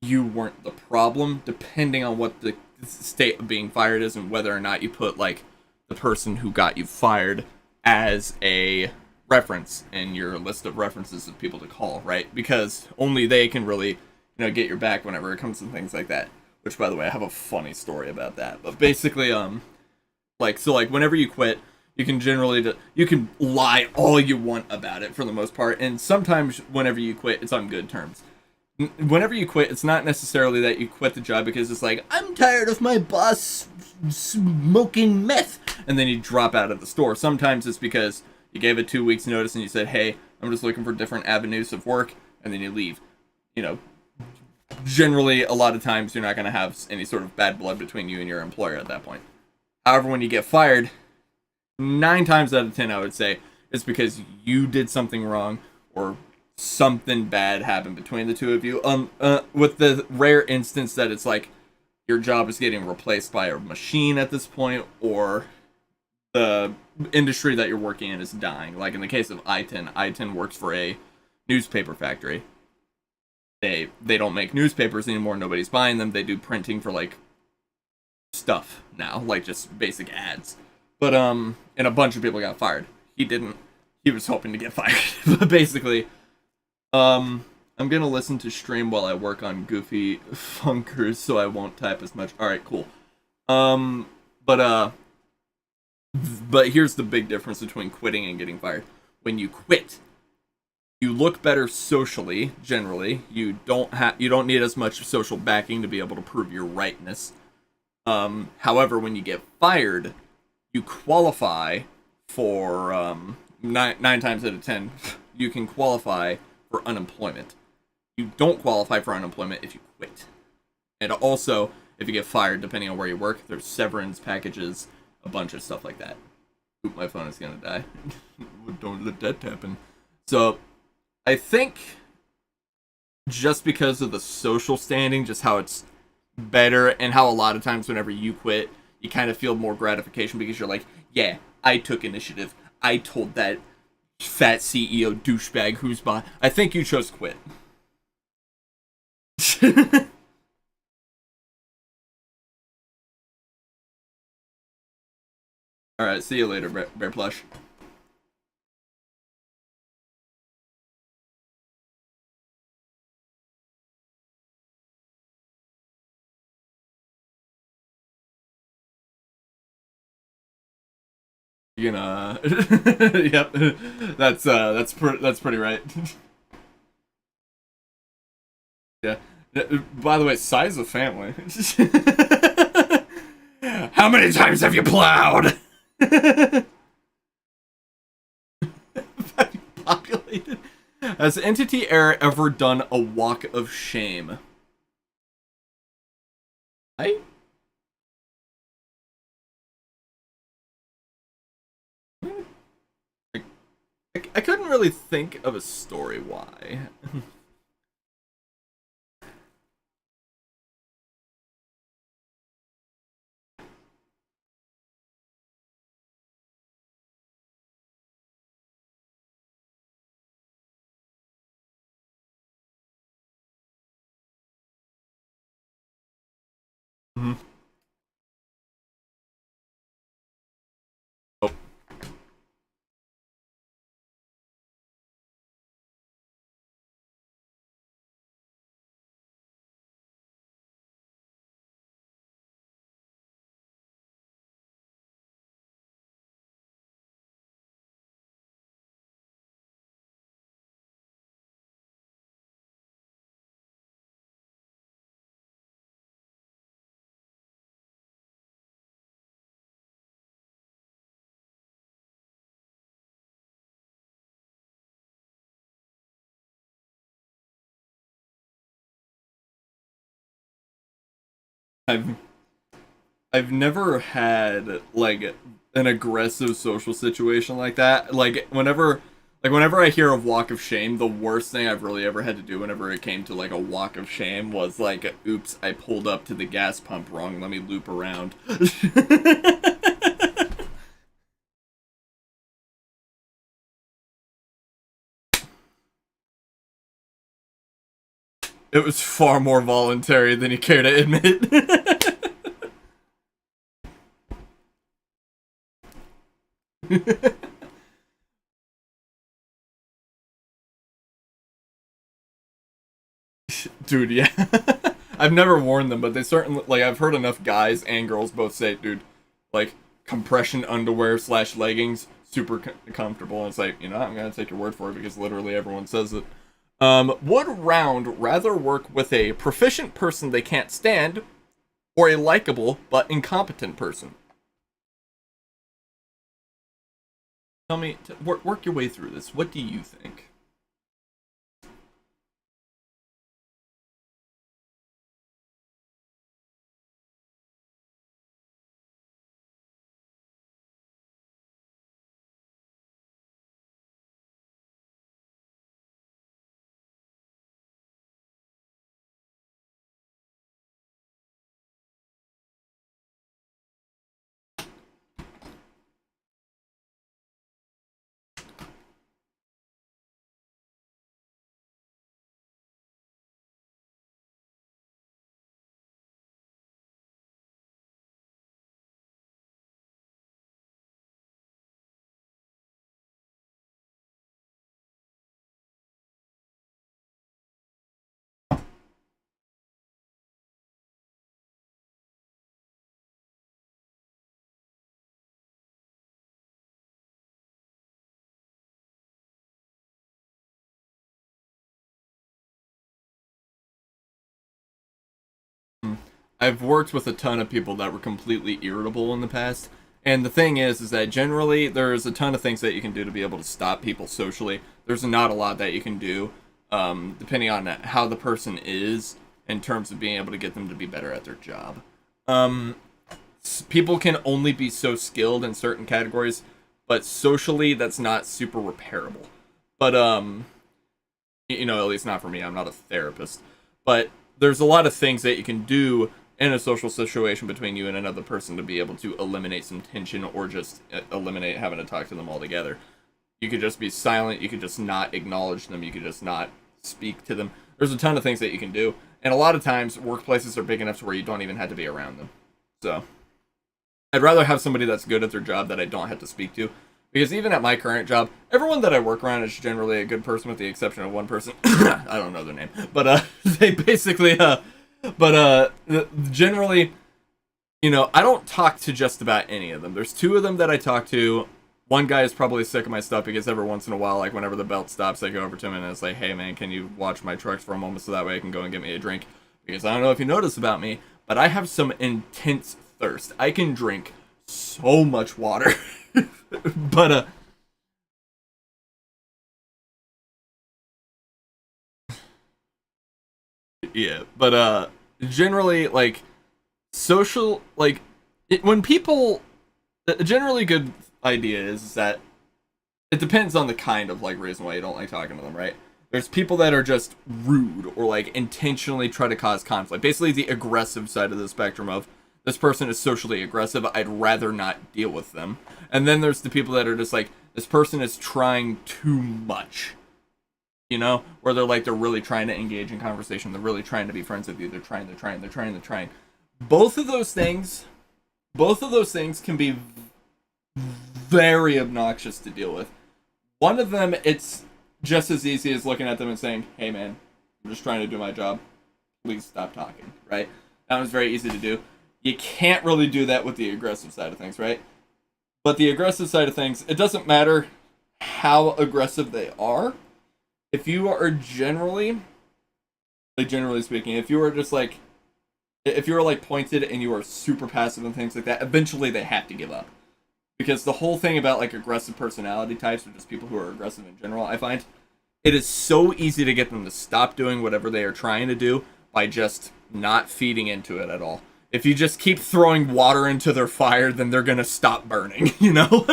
S1: you weren't the problem, depending on what the state of being fired is and whether or not you put like the person who got you fired as a reference in your list of references of people to call, right? Because only they can really, get your back whenever it comes to things like that. Which, by the way, I have a funny story about that. But basically, like whenever you quit, you can generally you can lie all you want about it for the most part, and sometimes whenever you quit, it's on good terms. Whenever you quit, it's not necessarily that you quit the job because it's like, I'm tired of my boss smoking meth, and then you drop out of the store. Sometimes it's because you gave it 2 weeks notice and you said, hey, I'm just looking for different avenues of work, and then you leave. Generally, a lot of times you're not going to have any sort of bad blood between you and your employer at that point. However, when you get fired, 9 times out of 10, I would say, it's because you did something wrong or something bad happened between the two of you. With the rare instance that it's like your job is getting replaced by a machine at this point, or the industry that you're working in is dying. Like in the case of I-10 works for a newspaper factory. They don't make newspapers anymore. Nobody's buying them. They do printing for like stuff now, like just basic ads. But and a bunch of people got fired. He didn't. He was hoping to get fired. But basically, I'm gonna listen to stream while I work on Goofy Funkers, so I won't type as much. All right, cool. But here's the big difference between quitting and getting fired. When you quit, you look better socially. Generally, you don't need as much social backing to be able to prove your rightness. However, when you get fired, you qualify for nine times out of 10, you can qualify for unemployment. You don't qualify for unemployment if you quit. And also, if you get fired, depending on where you work, there's severance packages, a bunch of stuff like that. Oop, my phone is gonna die. Don't let that happen. So, I think just because of the social standing, just how it's better, and how a lot of times whenever you quit, you kind of feel more gratification because you're like, yeah, I took initiative. I told that fat CEO douchebag who's by. I think you chose quit. Alright, see you later, Bear Plush. You gonna yep, that's pretty right. Yeah. By the way, size of family. How many times have you plowed? Populated. Has Entity Air ever done a walk of shame? I I couldn't really think of a story why. Mhm. Oh. I've I've never had like an aggressive social situation like that. Like whenever I hear of walk of shame, the worst thing I've really ever had to do whenever it came to like a walk of shame was like, oops, I pulled up to the gas pump wrong. Let me loop around. It was far more voluntary than you care to admit. Dude, yeah. I've never worn them, but they certainly, like, I've heard enough guys and girls both say, dude, like, compression underwear slash leggings, super comfortable. And it's like, you know, I'm gonna take your word for it because literally everyone says it. Would Round rather work with a proficient person they can't stand, or a likable but incompetent person? Tell me, work your way through this. What do you think? I've worked with a ton of people that were completely irritable in the past. And the thing is that generally there's a ton of things that you can do to be able to stop people socially. There's not a lot that you can do, depending on how the person is in terms of being able to get them to be better at their job. Um, People can only be so skilled in certain categories, but socially that's not super repairable. But you know, at least not for me. I'm not a therapist, but there's a lot of things that you can do in a social situation between you and another person to be able to eliminate some tension or just eliminate having to talk to them altogether. You could just be silent. You could just not acknowledge them. You could just not speak to them. There's a ton of things that you can do, and a lot of times workplaces are big enough to where you don't even have to be around them. So I'd rather have somebody that's good at their job that I don't have to speak to. Because even at my current job, everyone that I work around is generally a good person with the exception of one person. I don't know their name. But they basically generally, you know, I don't talk to just about any of them. There's two of them that I talk to. One guy is probably sick of my stuff because every once in a while, like whenever the belt stops, I go over to him and it's like, hey man, can you watch my trucks for a moment so that way I can go and get me a drink? Because I don't know if you notice about me, but I have some intense thirst. I can drink so much water. but yeah, but generally like social like when people a generally good idea is that it depends on the kind of like reason why you don't like talking to them, right? There's people that are just rude or like intentionally try to cause conflict. Basically the aggressive side of the spectrum of this person is socially aggressive, I'd rather not deal with them. And then there's the people that are just like this person is trying too much. You know, where they're really trying to engage in conversation, they're really trying to be friends with you, they're trying. Both of those things, both of those things can be very obnoxious to deal with. One of them, it's just as easy as looking at them and saying, "Hey, man, I'm just trying to do my job. Please stop talking." Right? That was very easy to do. You can't really do that with the aggressive side of things, right? But the aggressive side of things, it doesn't matter how aggressive they are. If you are generally, like generally speaking, if you are just like, if you're like pointed and you are super passive and things like that, eventually they have to give up. Because the whole thing about like aggressive personality types or just people who are aggressive in general, I find it is so easy to get them to stop doing whatever they are trying to do by just not feeding into it at all. If you just keep throwing water into their fire, then they're gonna stop burning, you know?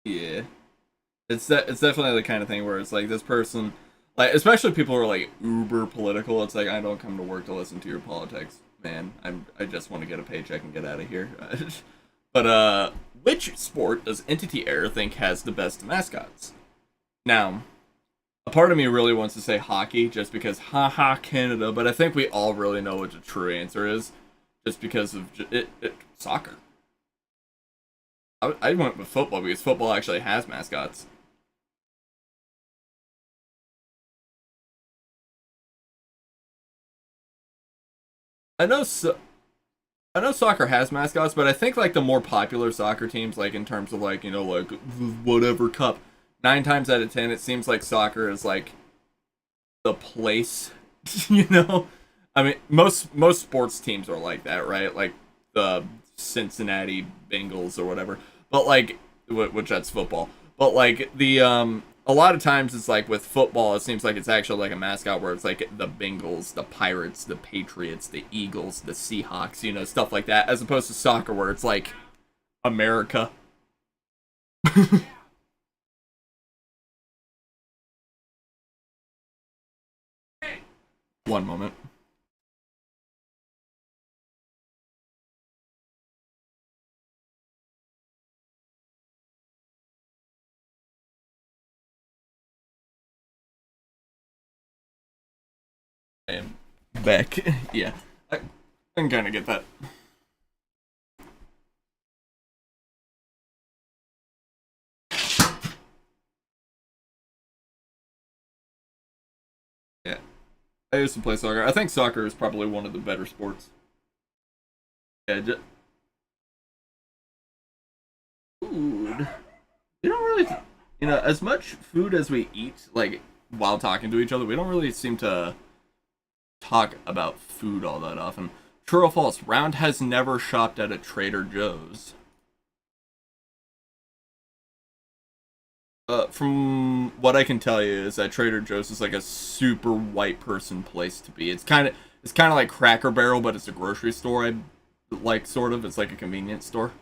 S1: Yeah. It's definitely the kind of thing where it's like this person, like especially people who are like uber political. It's like I don't come to work to listen to your politics, man. I just want to get a paycheck and get out of here. But which sport does Entity Air think has the best mascots? Now, a part of me really wants to say hockey, just because haha Canada, but I think we all really know what the true answer is, just because of soccer. I went with football because football actually has mascots. I know so, I know soccer has mascots, but I think like the more popular soccer teams, like in terms of like like whatever cup, 9 times out of 10, it seems like soccer is like the place. you know, I mean most sports teams are like that, right? Like the Cincinnati Bengals or whatever, but like which that's football. But like the a lot of times it's like with football, it seems like it's actually like a mascot where it's like the Bengals, the Pirates, the Patriots, the Eagles, the Seahawks, stuff like that, as opposed to soccer where it's like America. One moment. I am back. Yeah, I can kind of get that. Yeah, I used to play soccer. I think soccer is probably one of the better sports. Yeah, food. We don't really, as much food as we eat, like while talking to each other, we don't really seem to talk about food all that often. True or false? Round has never shopped at a Trader Joe's. From what I can tell you is that Trader Joe's is like a super white person place to be. It's kind of like Cracker Barrel, but it's a grocery store. I like sort of. It's like a convenience store.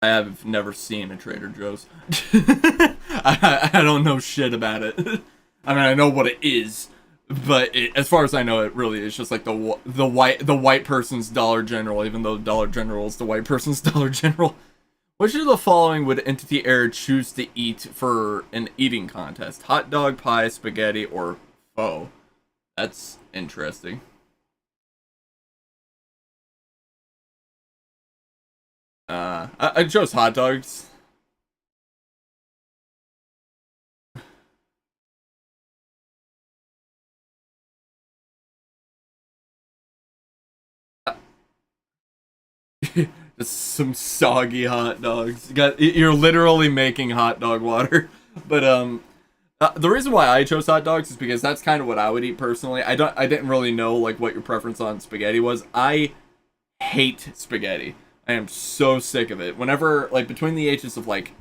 S1: I have never seen a Trader Joe's. I don't know shit about it. I mean, I know what it is, but as far as I know, it really is just like the white person's Dollar General, even though Dollar General is the white person's Dollar General. Which of the following would Entity Air choose to eat for an eating contest? Hot dog, pie, spaghetti, or pho? That's interesting. I chose hot dogs. Just some soggy hot dogs. You're literally making hot dog water. But the reason why I chose hot dogs is because that's kind of what I would eat personally. I didn't really know like what your preference on spaghetti was. I hate spaghetti. I am so sick of it. Whenever like between the ages of like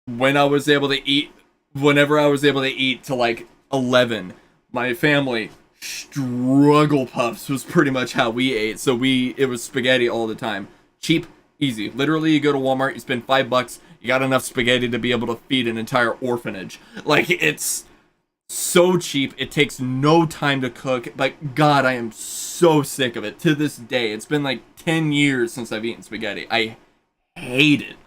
S1: when I was able to eat whenever I was able to eat to like 11, my family struggle puffs was pretty much how we ate. So it was spaghetti all the time. Cheap, easy. Literally you go to Walmart, you spend $5, you got enough spaghetti to be able to feed an entire orphanage. Like it's so cheap. It takes no time to cook. Like god, I am so sick of it to this day. It's been like 10 years since I've eaten spaghetti. I hate it.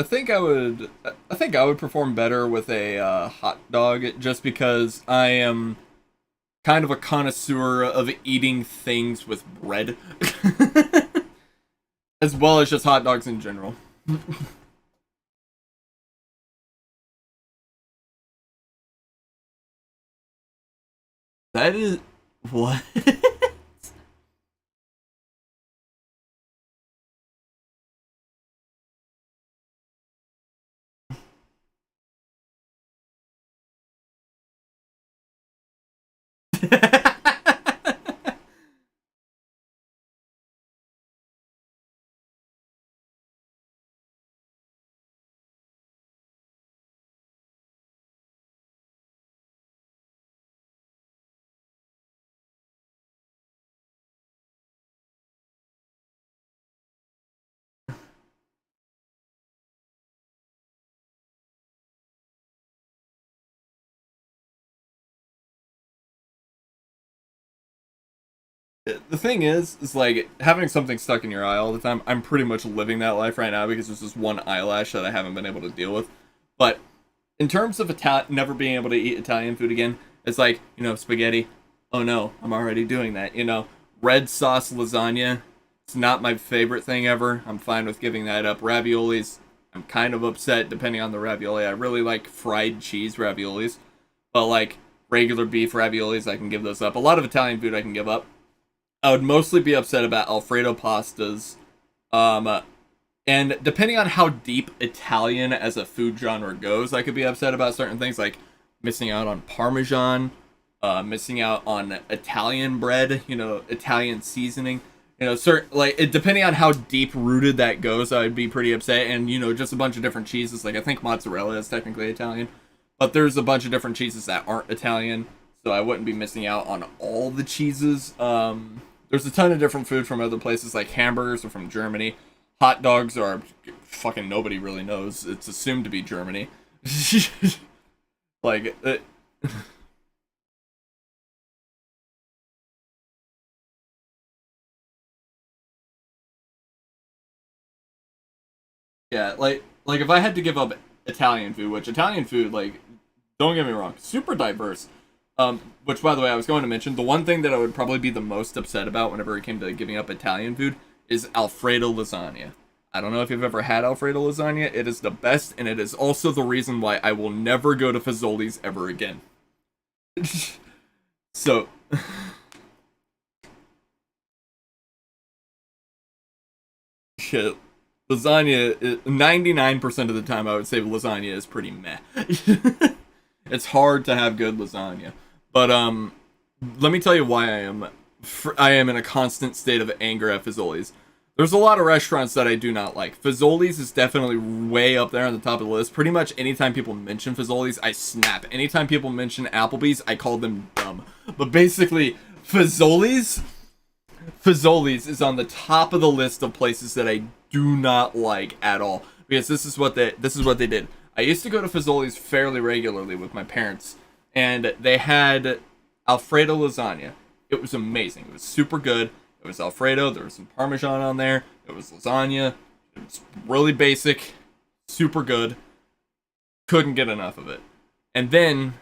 S1: I think I would perform better with a hot dog just because I am kind of a connoisseur of eating things with bread, as well as just hot dogs in general. That is what? The thing is like having something stuck in your eye all the time. I'm pretty much living that life right now because there's this one eyelash that I haven't been able to deal with. But in terms of never being able to eat Italian food again, it's like, spaghetti. Oh no, I'm already doing that. Red sauce lasagna. It's not my favorite thing ever. I'm fine with giving that up. Raviolis. I'm kind of upset depending on the ravioli. I really like fried cheese raviolis, but like regular beef raviolis, I can give those up. A lot of Italian food I can give up. I would mostly be upset about Alfredo pastas. Um, and depending on how deep Italian as a food genre goes, I could be upset about certain things like missing out on Parmesan, missing out on Italian bread, Italian seasoning. Certain like depending on how deep rooted that goes, I'd be pretty upset. And just a bunch of different cheeses. Like I think mozzarella is technically Italian, but there's a bunch of different cheeses that aren't Italian, so I wouldn't be missing out on all the cheeses. There's a ton of different food from other places, like hamburgers are from Germany. Hot dogs are fucking nobody really knows. It's assumed to be Germany. like, yeah, like if I had to give up Italian food, which Italian food, like, don't get me wrong, super diverse. Which by the way, I was going to mention the one thing that I would probably be the most upset about whenever it came to giving up Italian food is Alfredo lasagna. I don't know if you've ever had Alfredo lasagna. It is the best, and it is also the reason why I will never go to Fazoli's ever again. So, shit. Lasagna, 99% of the time, I would say lasagna is pretty meh. It's hard to have good lasagna. But, let me tell you why I am in a constant state of anger at Fazoli's. There's a lot of restaurants that I do not like. Fazoli's is definitely way up there on the top of the list. Pretty much anytime people mention Fazoli's, I snap. Anytime people mention Applebee's, I call them dumb. But basically, Fazoli's is on the top of the list of places that I do not like at all, because this is what they did. I used to go to Fazoli's fairly regularly with my parents, and they had Alfredo lasagna. It was amazing. It was super good. It was Alfredo. There was some Parmesan on there. It was lasagna. It was really basic, super good. Couldn't get enough of it. And then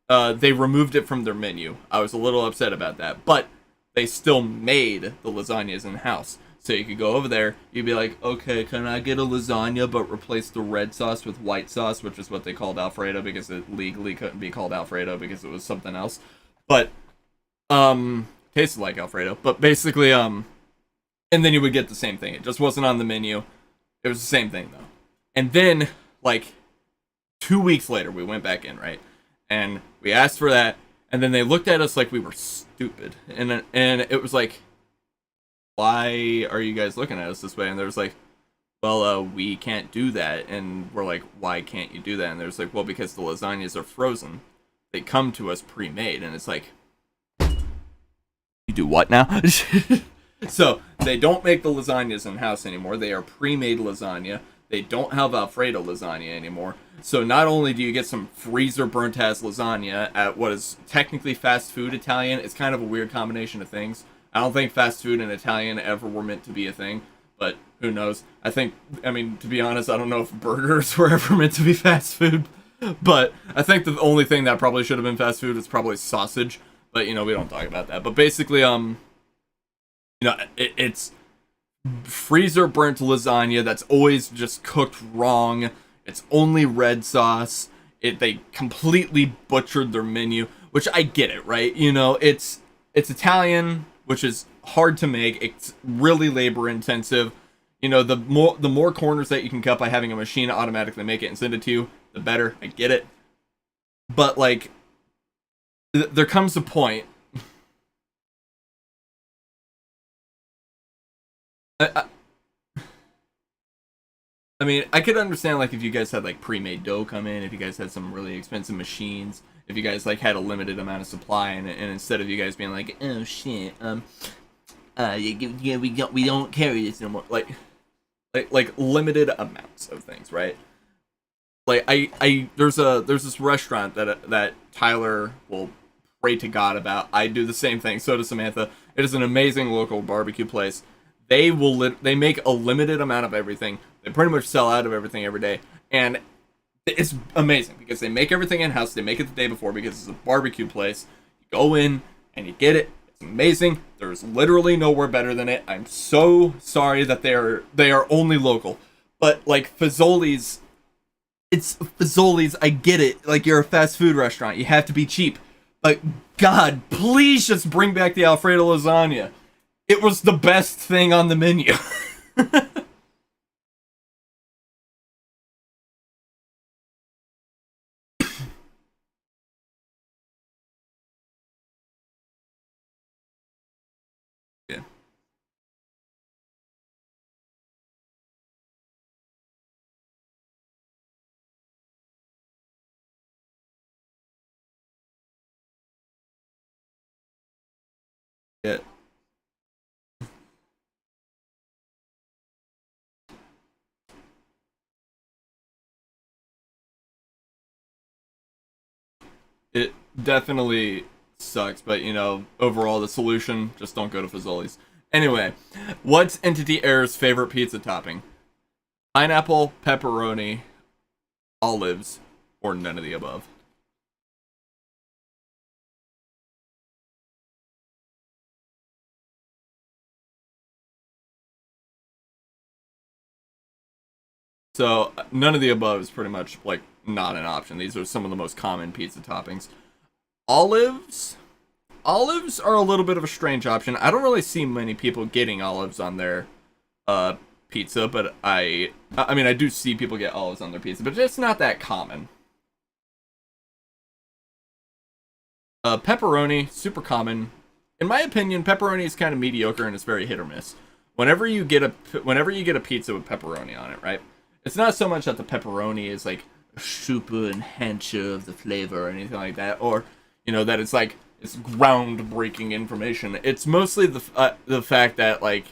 S1: they removed it from their menu. I was a little upset about that, but they still made the lasagnas in house. So you could go over there, you'd be like, okay, can I get a lasagna but replace the red sauce with white sauce, which is what they called Alfredo because it legally couldn't be called Alfredo because it was something else. But tasted like Alfredo. But basically, and then you would get the same thing. It just wasn't on the menu. It was the same thing though. And then, like 2 weeks later, we went back in, right? And we asked for that, and then they looked at us like we were stupid. And it was like, why are you guys looking at us this way? And there's like, well, we can't do that. And we're like, why can't you do that? And there's like, well, because the lasagnas are frozen. They come to us pre-made. And it's like, you do what now? So they don't make the lasagnas in house anymore. They are pre-made lasagna. They don't have Alfredo lasagna anymore. So not only do you get some freezer burnt ass lasagna at what is technically fast food Italian, it's kind of a weird combination of things. I don't think fast food and Italian ever were meant to be a thing. but who knows? I mean, to be honest, I don't know if burgers were ever meant to be fast food, but I think the only thing that probably should have been fast food is probably sausage. But we don't talk about that. But basically, it's freezer burnt lasagna that's always just cooked wrong. It's only red sauce. They completely butchered their menu, which I get it, right? It's Italian, which is hard to make. It's really labor intensive. The more corners that you can cut by having a machine automatically make it and send it to you, the better. I get it. But like there comes a point I, I mean, I could understand like if you guys had like pre-made dough come in, if you guys had some really expensive machines, if you guys like had a limited amount of supply, and instead of you guys being like, oh shit, yeah, we don't carry this no more, like limited amounts of things, right? Like there's this restaurant that Tyler will pray to God about. I do the same thing. So does Samantha. It is an amazing local barbecue place. They make a limited amount of everything. They pretty much sell out of everything every day, and it's amazing because they make everything in house. They make it the day before because it's a barbecue place. You go in and you get it. It's amazing. There's literally nowhere better than it. I'm so sorry that they are only local, but like Fazoli's, it's Fazoli's. I get it. Like you're a fast food restaurant, you have to be cheap, but God, please just bring back the Alfredo lasagna. It was the best thing on the menu. Yeah. Yeah. It definitely sucks, but overall the solution, just don't go to Fazoli's. Anyway, what's Entity Air's favorite pizza topping? Pineapple, pepperoni, olives, or none of the above? So none of the above is pretty much like not an option. These are some of the most common pizza toppings. Olives, olives are a little bit of a strange option. I don't really see many people getting olives on their uh pizza, but I mean I do see people get olives on their pizza, but it's not that common. Pepperoni, super common. In my opinion, pepperoni is kind of mediocre and it's very hit or miss. Whenever you get a pizza with pepperoni on it, right? It's not so much that the pepperoni is like a super enhancer of the flavor or anything like that, or that it's like it's groundbreaking information. It's mostly the fact that like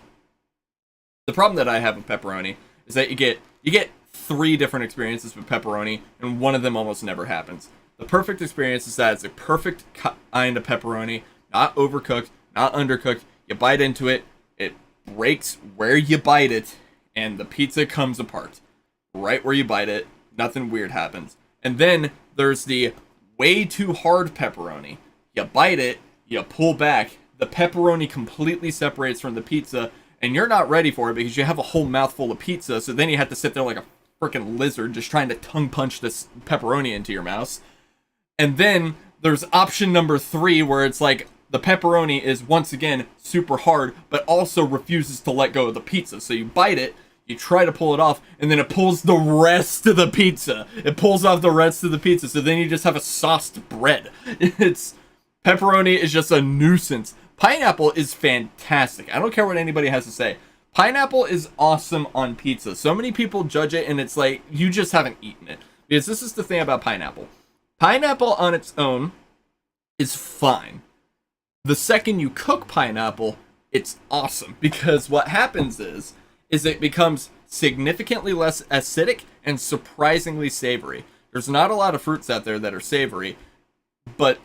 S1: the problem that I have with pepperoni is that you get three different experiences with pepperoni, and one of them almost never happens. The perfect experience is that it's a perfect kind of pepperoni, not overcooked, not undercooked. You bite into it, it breaks where you bite it, and the pizza comes apart. Right where you bite it, nothing weird happens. And then there's the way too hard pepperoni. You bite it, you pull back, the pepperoni completely separates from the pizza, and you're not ready for it because you have a whole mouthful of pizza, so then you have to sit there like a freaking lizard just trying to tongue punch this pepperoni into your mouth. And then there's option number 3 where it's like the pepperoni is once again super hard, but also refuses to let go of the pizza. So you bite it, you try to pull it off, and then it pulls the rest of the pizza. It pulls off the rest of the pizza, so then you just have a sauced bread. It's pepperoni is just a nuisance. Pineapple is fantastic. I don't care what anybody has to say. Pineapple is awesome on pizza. So many people judge it, and it's like you just haven't eaten it. Because this is the thing about pineapple. Pineapple on its own is fine. The second you cook pineapple, it's awesome. Because what happens is it becomes significantly less acidic and surprisingly savory. There's not a lot of fruits out there that are savory, but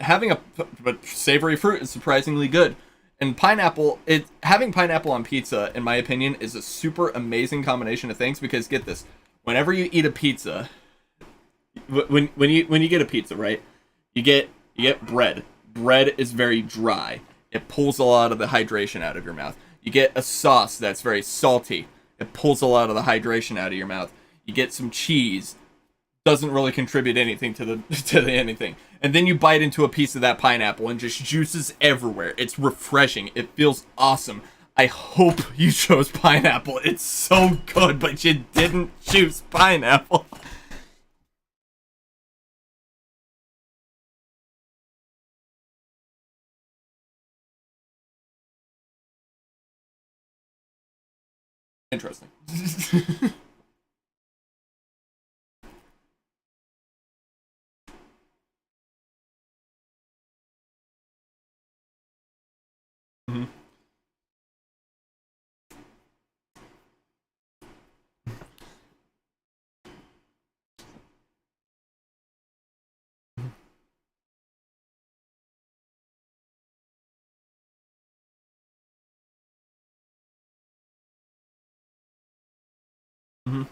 S1: but savory fruit is surprisingly good. And pineapple, having pineapple on pizza, in my opinion, is a super amazing combination of things because get this, whenever you eat a pizza, when you get a pizza, right? You get bread. Bread is very dry. It pulls a lot of the hydration out of your mouth. You get a sauce that's very salty. It pulls a lot of the hydration out of your mouth. You get some cheese. Doesn't really contribute anything to the to the anything. And then you bite into a piece of that pineapple and just juices everywhere. It's refreshing. It feels awesome. I hope you chose pineapple. It's so good, but you didn't choose pineapple. Interesting. Mhm. Mhm.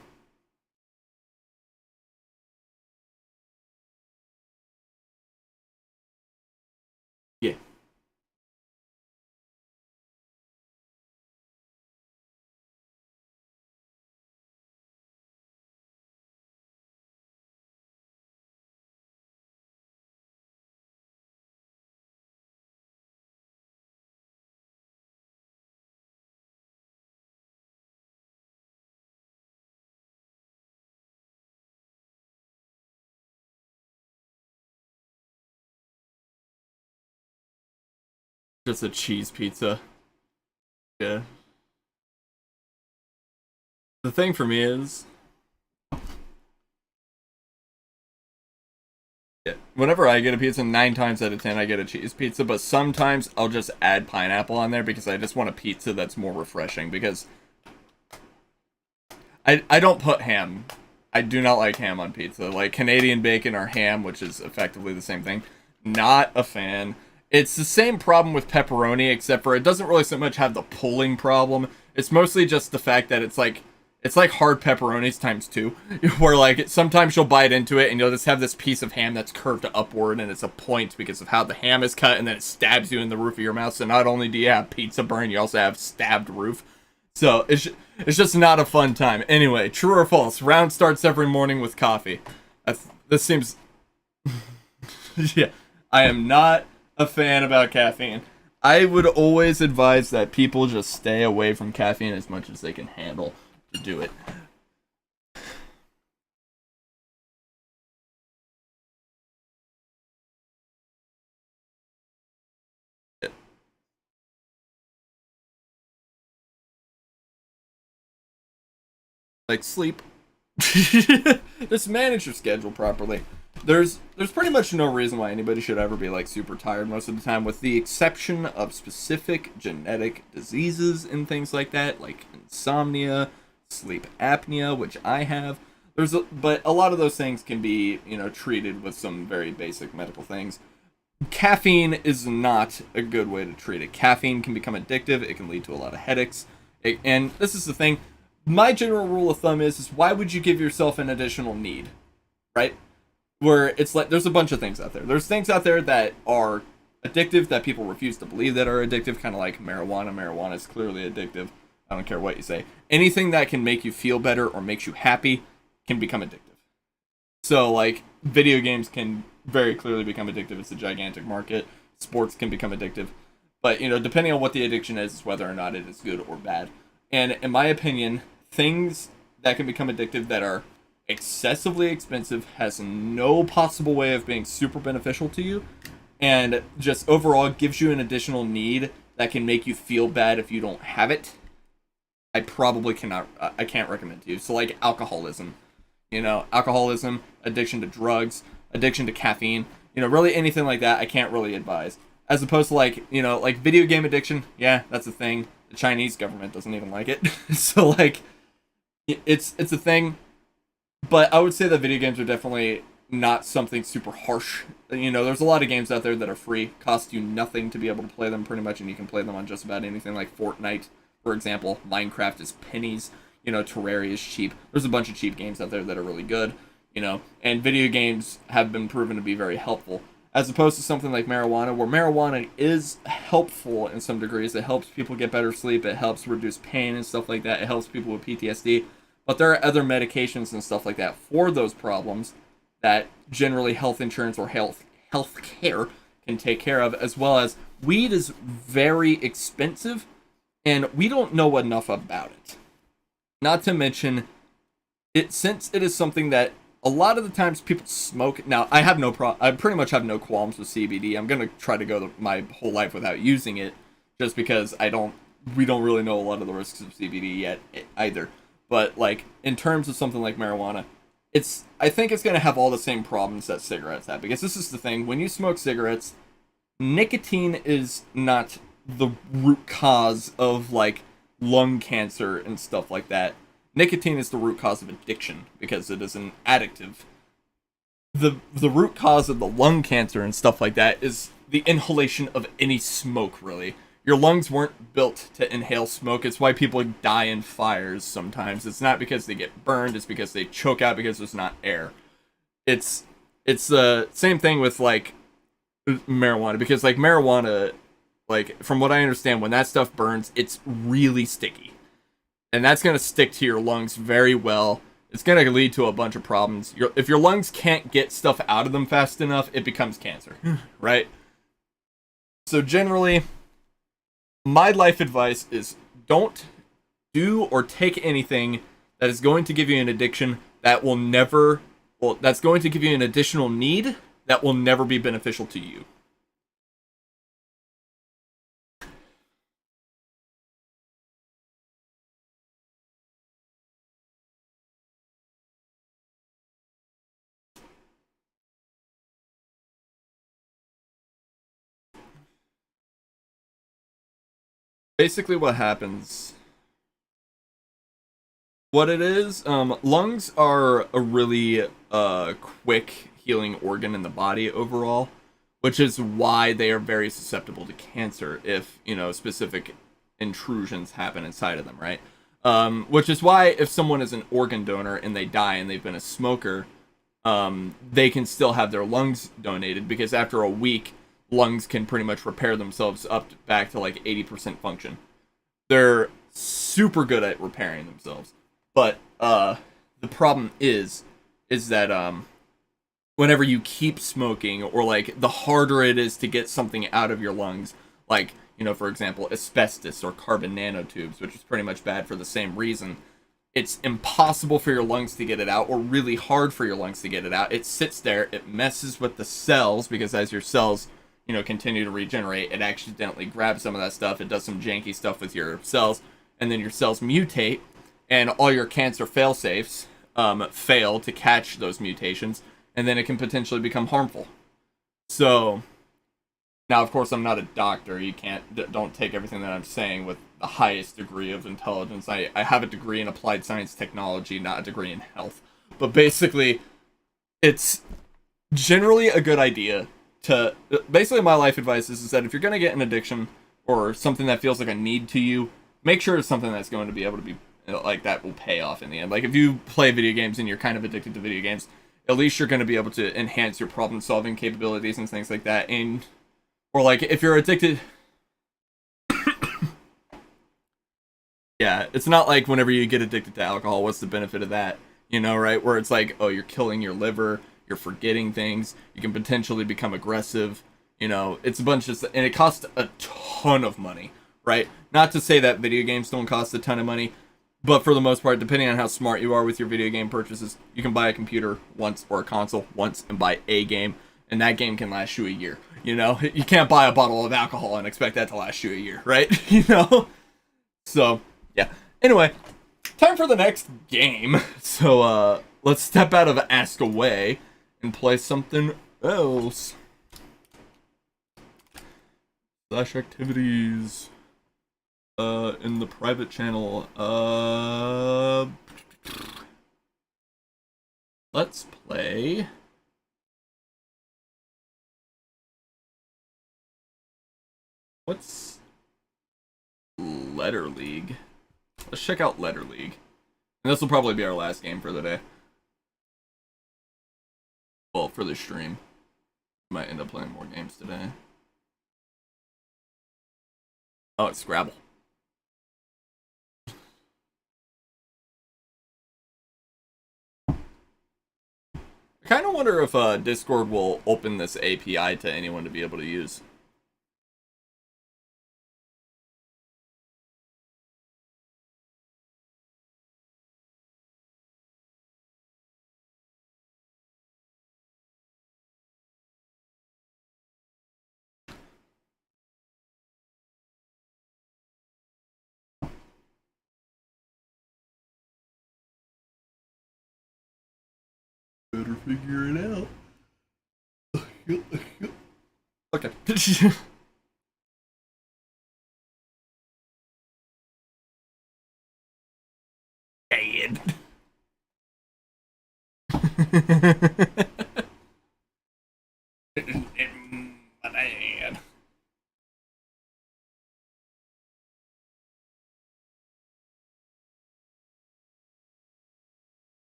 S1: Yeah. Just a cheese pizza. Yeah. The thing for me is, yeah, whenever I get a pizza, 9 times out of 10 I get a cheese pizza, but sometimes I'll just add pineapple on there because I just want a pizza that's more refreshing. Because I don't put ham. I do not like ham on pizza. Like Canadian bacon or ham, which is effectively the same thing. Not a fan. It's the same problem with pepperoni, except for it doesn't really so much have the pulling problem. It's mostly just the fact that it's like hard pepperonis times two, where like sometimes you'll bite into it and you'll just have this piece of ham that's curved upward and it's a point because of how the ham is cut, and then it stabs you in the roof of your mouth. So not only do you have pizza burn, you also have stabbed roof. So it's just not a fun time. Anyway, true or false? Round starts every morning with coffee. This seems yeah. I am not a fan about caffeine. I would always advise that people just stay away from caffeine as much as they can handle to do it. Like sleep. Just manage your schedule properly. There's pretty much no reason why anybody should ever be like super tired most of the time, with the exception of specific genetic diseases and things like that, like insomnia, sleep apnea, which I have. But a lot of those things can be, treated with some very basic medical things. Caffeine is not a good way to treat it. Caffeine can become addictive. It can lead to a lot of headaches. And this is the thing. My general rule of thumb is why would you give yourself an additional need, right? Where it's like there's a bunch of things out there. There's things out there that are addictive that people refuse to believe that are addictive, kind of like marijuana. Marijuana is clearly addictive. I don't care what you say. Anything that can make you feel better or makes you happy can become addictive. So, like, video games can very clearly become addictive. It's a gigantic market. Sports can become addictive. But, depending on what the addiction is whether or not it is good or bad. And in my opinion, things that can become addictive that are excessively expensive has no possible way of being super beneficial to you, and just overall gives you an additional need that can make you feel bad if you don't have it. I can't recommend to you. So, like, alcoholism. Alcoholism, addiction to drugs, addiction to caffeine, really anything like that, I can't really advise. As opposed to, like, like video game addiction, yeah, that's a thing. The Chinese government doesn't even like it. So, like, it's a thing. But I would say that video games are definitely not something super harsh. You know, there's a lot of games out there that are free, cost you nothing to be able to play them pretty much, and you can play them on just about anything, like Fortnite, for example. Minecraft is pennies. You know, Terraria is cheap. There's a bunch of cheap games out there that are really good, you know, and video games have been proven to be very helpful. As opposed to something like marijuana, where marijuana is helpful in some degrees. It helps people get better sleep, it helps reduce pain and stuff like that, it helps people with PTSD. But there are other medications and stuff like that for those problems that generally health insurance or health care can take care of, as well as weed is very expensive and we don't know enough about it. Not to mention, it since it is something that a lot of the times people smoke. Now, I pretty much have no qualms with CBD. I'm gonna try to go my whole life without using it, just because we don't really know a lot of the risks of CBD yet either. But like in terms of something like marijuana, I think it's gonna have all the same problems that cigarettes have, because this is the thing: when you smoke cigarettes, nicotine is not the root cause of like lung cancer and stuff like that. Nicotine is the root cause of addiction because it is an addictive. The root cause of the lung cancer and stuff like that is the inhalation of any smoke, really. Your lungs weren't built to inhale smoke. It's why people die in fires sometimes. It's not because they get burned, it's because they choke out because there's not air. It's the same thing with like marijuana, because like marijuana, like from what I understand, when that stuff burns, it's really sticky. And that's going to stick to your lungs very well. It's going to lead to a bunch of problems. If your lungs can't get stuff out of them fast enough, it becomes cancer, right? So generally, my life advice is don't do or take anything that is going to give you an addiction that will never, that's going to give you an additional need that will never be beneficial to you. Basically what happens, what it is, lungs are a really quick healing organ in the body overall, which is why they are very susceptible to cancer if, you know, specific intrusions happen inside of them, right? Which is why if someone is an organ donor and they die and they've been a smoker, they can still have their lungs donated, because after a week, lungs can pretty much repair themselves up back to like 80% function. They're super good at repairing themselves. But the problem is that whenever you keep smoking, or like the harder it is to get something out of your lungs, like, you know, for example, asbestos or carbon nanotubes, which is pretty much bad for the same reason, it's impossible for your lungs to get it out, or really hard for your lungs to get it out. It sits there, it messes with the cells, because as your cells, you know, continue to regenerate, it accidentally grabs some of that stuff, it does some janky stuff with your cells, and then your cells mutate, and all your cancer fail-safes fail to catch those mutations, and then it can potentially become harmful. So, now of course I'm not a doctor, don't take everything that I'm saying with the highest degree of intelligence. I have a degree in applied science technology, not a degree in health. But basically, it's generally a good idea to, basically my life advice is that if you're going to get an addiction or something that feels like a need to you, make sure it's something that's going to be able to be, like, that will pay off in the end. Like, if you play video games and you're kind of addicted to video games, at least you're going to be able to enhance your problem solving capabilities and things like that. And, or like, if you're addicted, yeah, it's not like whenever you get addicted to alcohol, what's the benefit of that? You know, right? Where it's like, oh, you're killing your liver, you're forgetting things, you can potentially become aggressive, you know, it's a bunch of, and it costs a ton of money, right? Not to say that video games don't cost a ton of money, but for the most part, depending on how smart you are with your video game purchases, you can buy a computer once or a console once and buy a game, and that game can last you a year. You know, you can't buy a bottle of alcohol and expect that to last you a year, right? You know? So, yeah. Anyway, time for the next game. So, let's step out of Ask Away and play something else. Slash activities. In the private channel. Let's play What's Letter League? Let's check out Letter League. And this will probably be our last game for the day. Well, for the stream. Might end up playing more games today. Oh, it's Scrabble. I kind of wonder if Discord will open this API to anyone to be able to use. Better figure it out. Okay. Bad. Bad.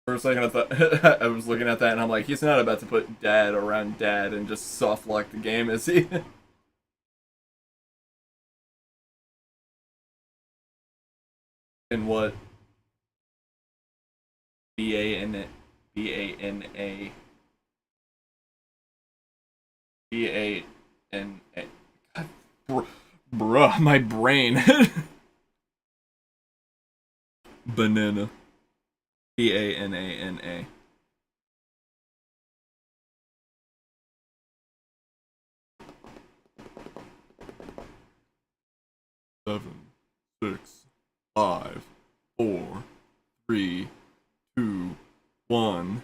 S1: For a second, I thought I was looking at that and I'm like, he's not about to put dad around dad and just soft lock the game, is he? In what? B-A-N-A. B-A-N-A. B-A-N-A. God, bruh, my brain. Banana. B-A-N-A-N-A. Seven, 6, 5, 4, 3, 2, 1.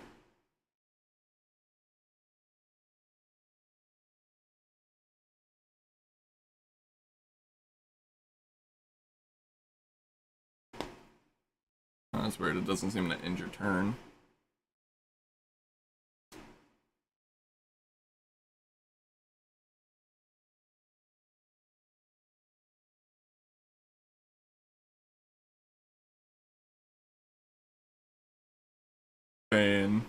S1: Oh, that's weird. It doesn't seem to end your turn. Fan.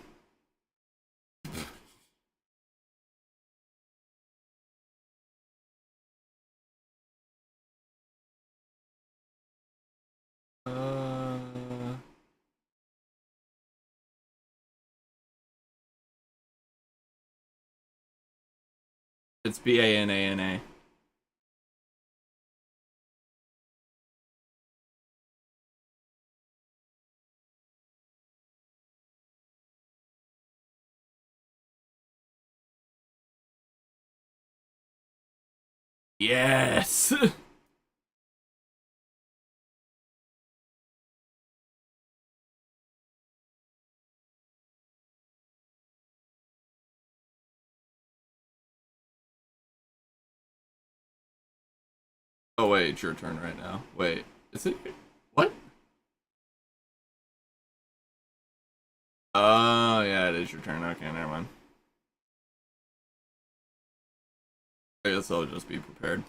S1: Uh, it's B-A-N-A-N-A. Yes! Oh wait, it's your turn right now. Wait, is it? What? Oh yeah, it is your turn. Okay, never mind. I guess I'll just be prepared.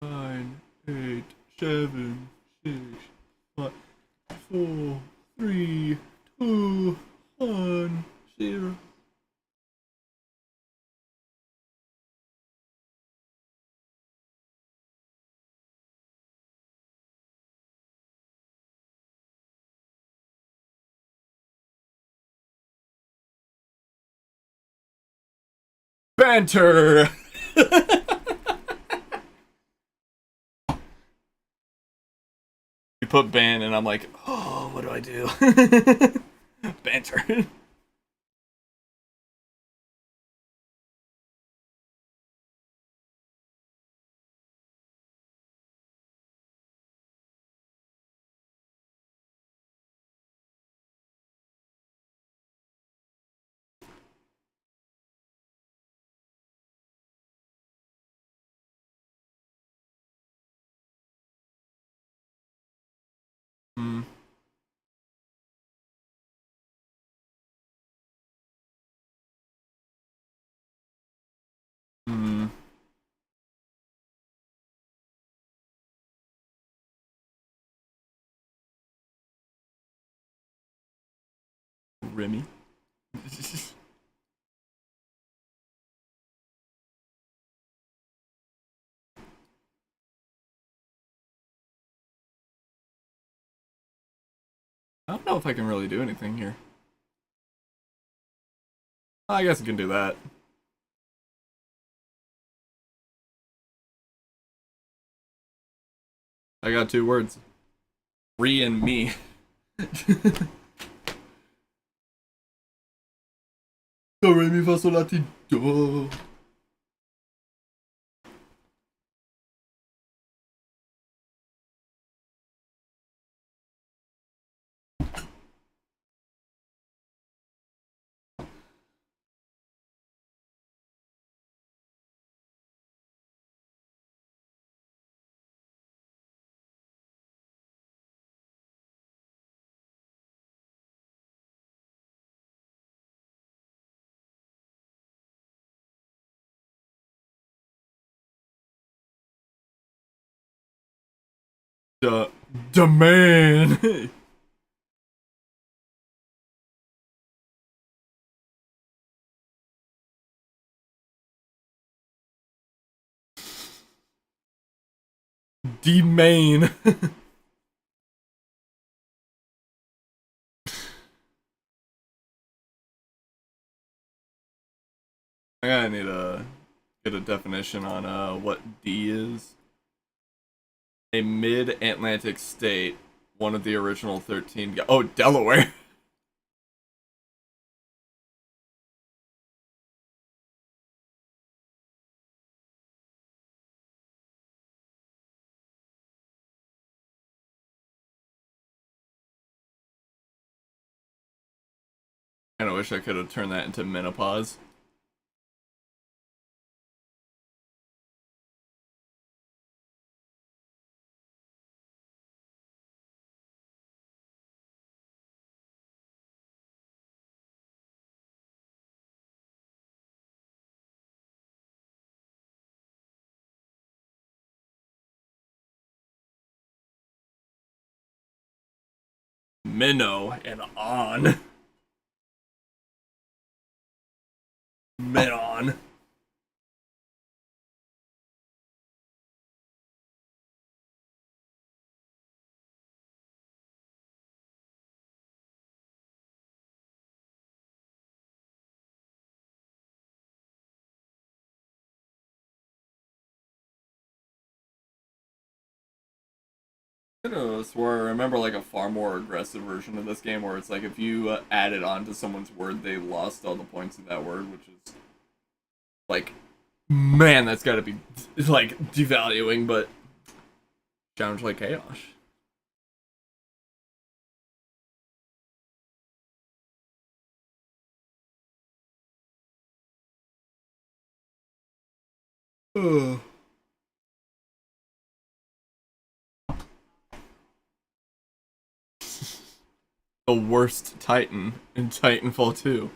S1: Nine, 8, 7, 6, 5, 4, 3, 2, 1, 0. Banter! You put ban, and I'm like, oh, what do I do? Banter. Hmm. Remy. I don't know if I can really do anything here. I guess I can do that. I got two words. Re and me. Do, re, mi, fa, sol, la, ti, do. The man. The main. I gotta need to get a definition on what D is. A mid-Atlantic state, one of the original 13. Oh, Delaware. Kinda wish I could have turned that into menopause. Minnow and on. Menon. I swear I remember like a far more aggressive version of this game where it's like if you added on to someone's word, they lost all the points of that word, which is like, man, that's gotta be like devaluing, but sounds like chaos. Ugh. The worst Titan in Titanfall 2.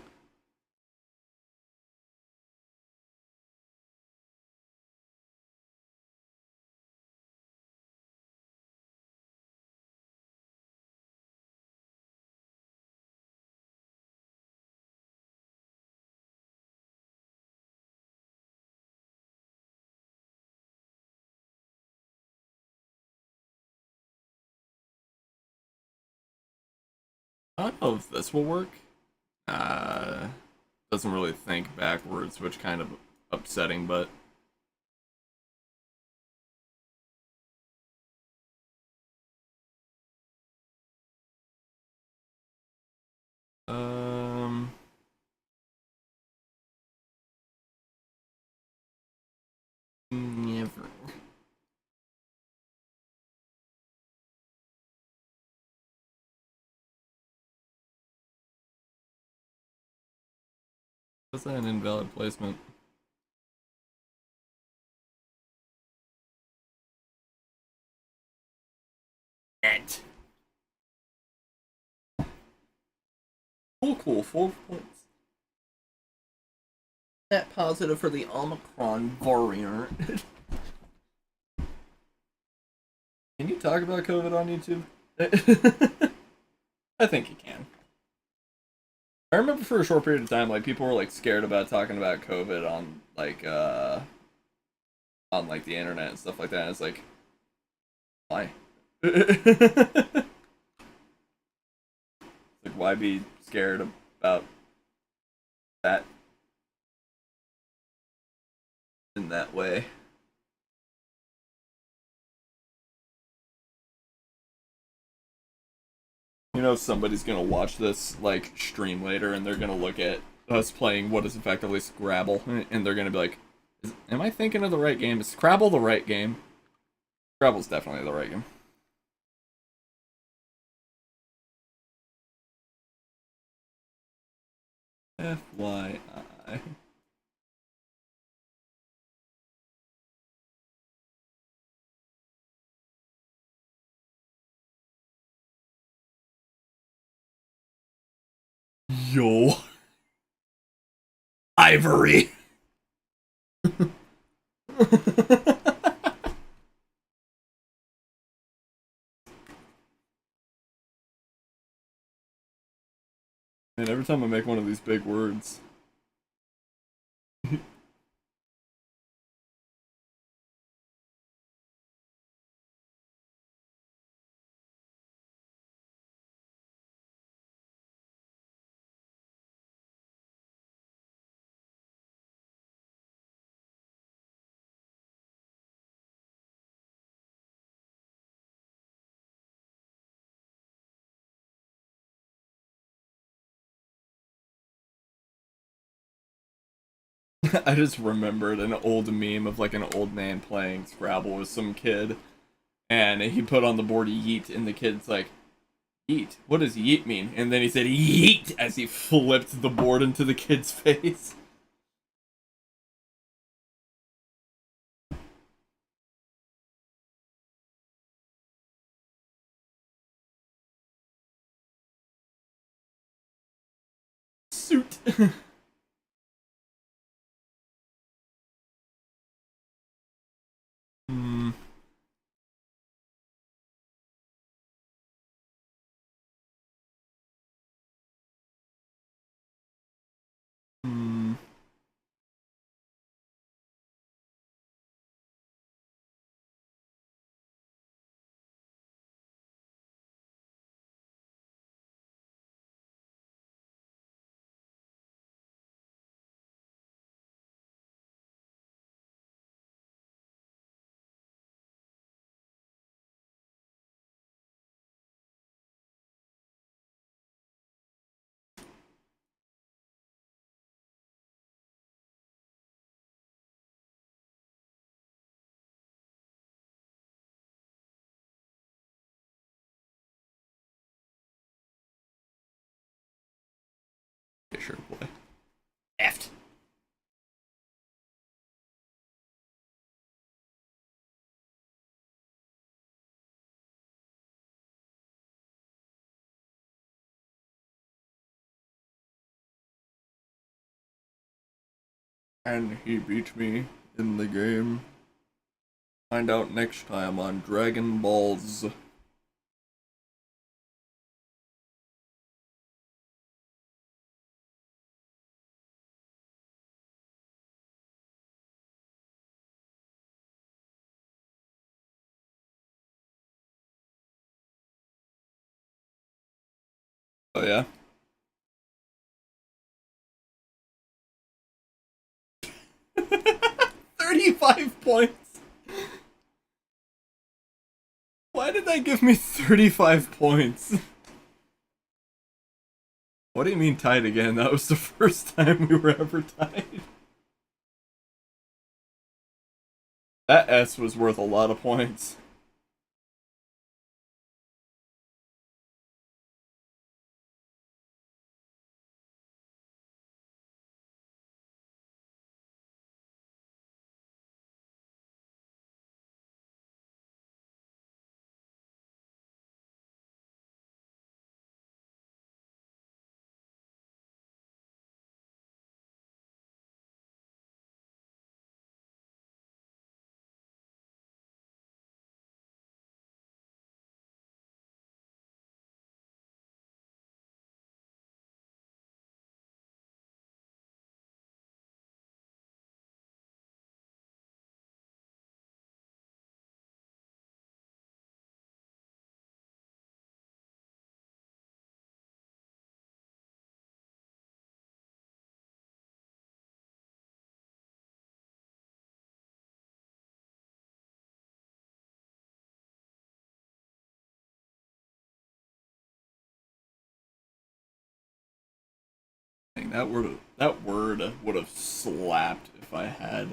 S1: I don't know if this will work. Uh, doesn't really think backwards, which kind of upsetting, but um, never. Was that an invalid placement? It. Cool, cool, 4 points. Net positive for the Omicron variant. Can you talk about COVID on YouTube? I think you can. I remember for a short period of time, like people were like scared about talking about COVID on like the internet and stuff like that. And it's like, why? Like, why be scared about that in that way? You know, somebody's gonna watch this like stream later, and they're gonna look at us playing what is effectively Scrabble, and they're gonna be like, "Am I thinking of the right game? Is Scrabble the right game?" Scrabble's definitely the right game. FYI. Yo, Ivory. And every time I make one of these big words, I just remembered an old meme of like an old man playing Scrabble with some kid, and he put on the board yeet, and the kid's like, "Yeet? What does yeet mean?" And then he said yeet as he flipped the board into the kid's face. Suit. Hmm. Hmm. Fisher boy. Eft. And he beat me in the game. Find out next time on Dragon Balls. Oh yeah. 35 points. Why did that give me 35 points? What do you mean tied again? That was the first time we were ever tied. That S was worth a lot of points. Dang, that word would have slapped if I had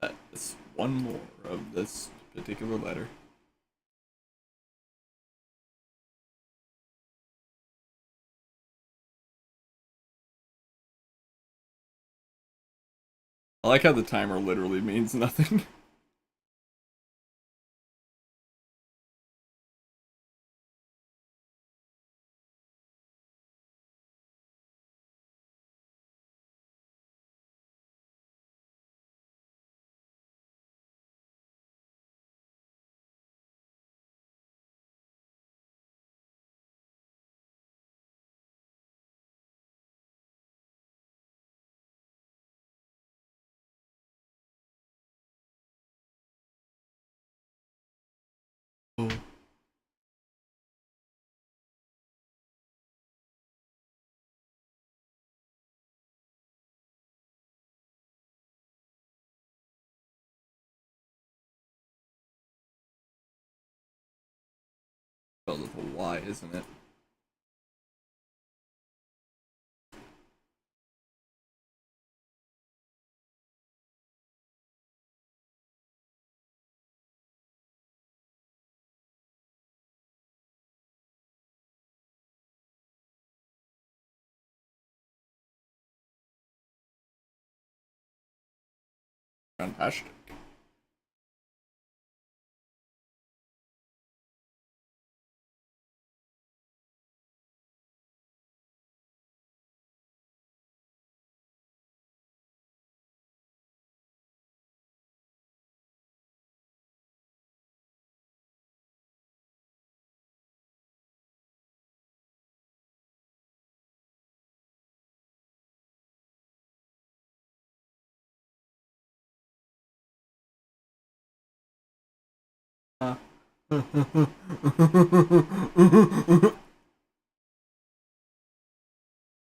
S1: that this one more of this particular letter. I like how the timer literally means nothing. Oh, spelled with a Y, isn't it? Fantastic.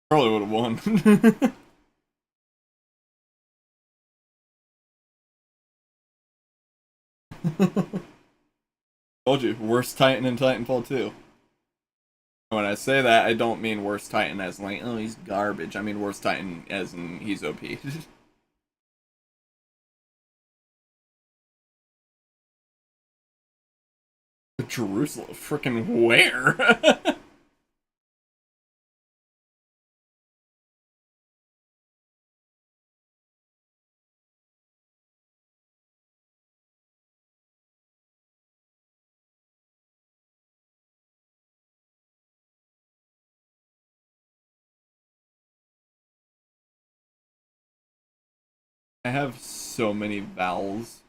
S1: Probably would have won. Told you, worst Titan in Titanfall 2. When I say that, I don't mean worst Titan as like, oh, he's garbage. I mean worst Titan as in he's OP. Jerusalem, freaking where? I have so many vowels.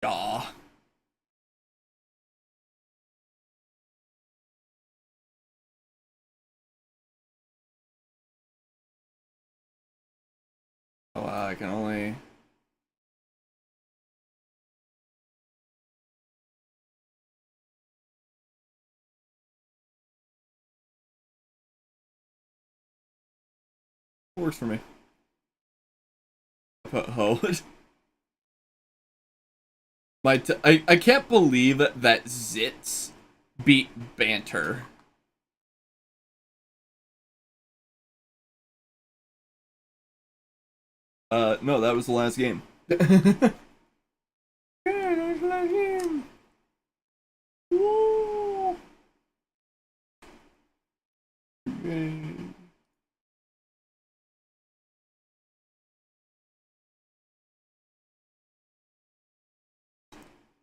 S1: Aw. Oh, I can only. Works for me. But oh, I can't believe that Zits beat Banter. No, that was the last game. Yeah, that was the last game. Woo! Yay.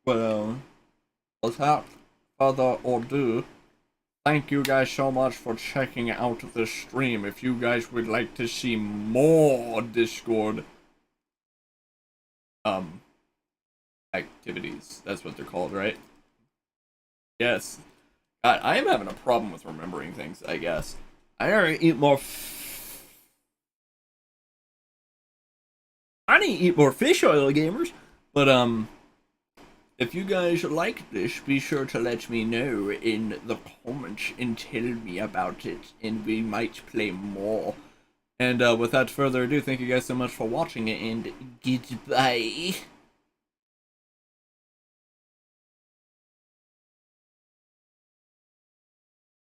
S1: Well, without further ado, thank you guys so much for checking out the stream. If you guys would like to see more Discord um activities, that's what they're called, right? Yes. God, I am having a problem with remembering things, I guess. I gotta eat more. I need to eat more fish oil, gamers. But if you guys like this, be sure to let me know in the comments and tell me about it, and we might play more. And without further ado, thank you guys so much for watching, and goodbye.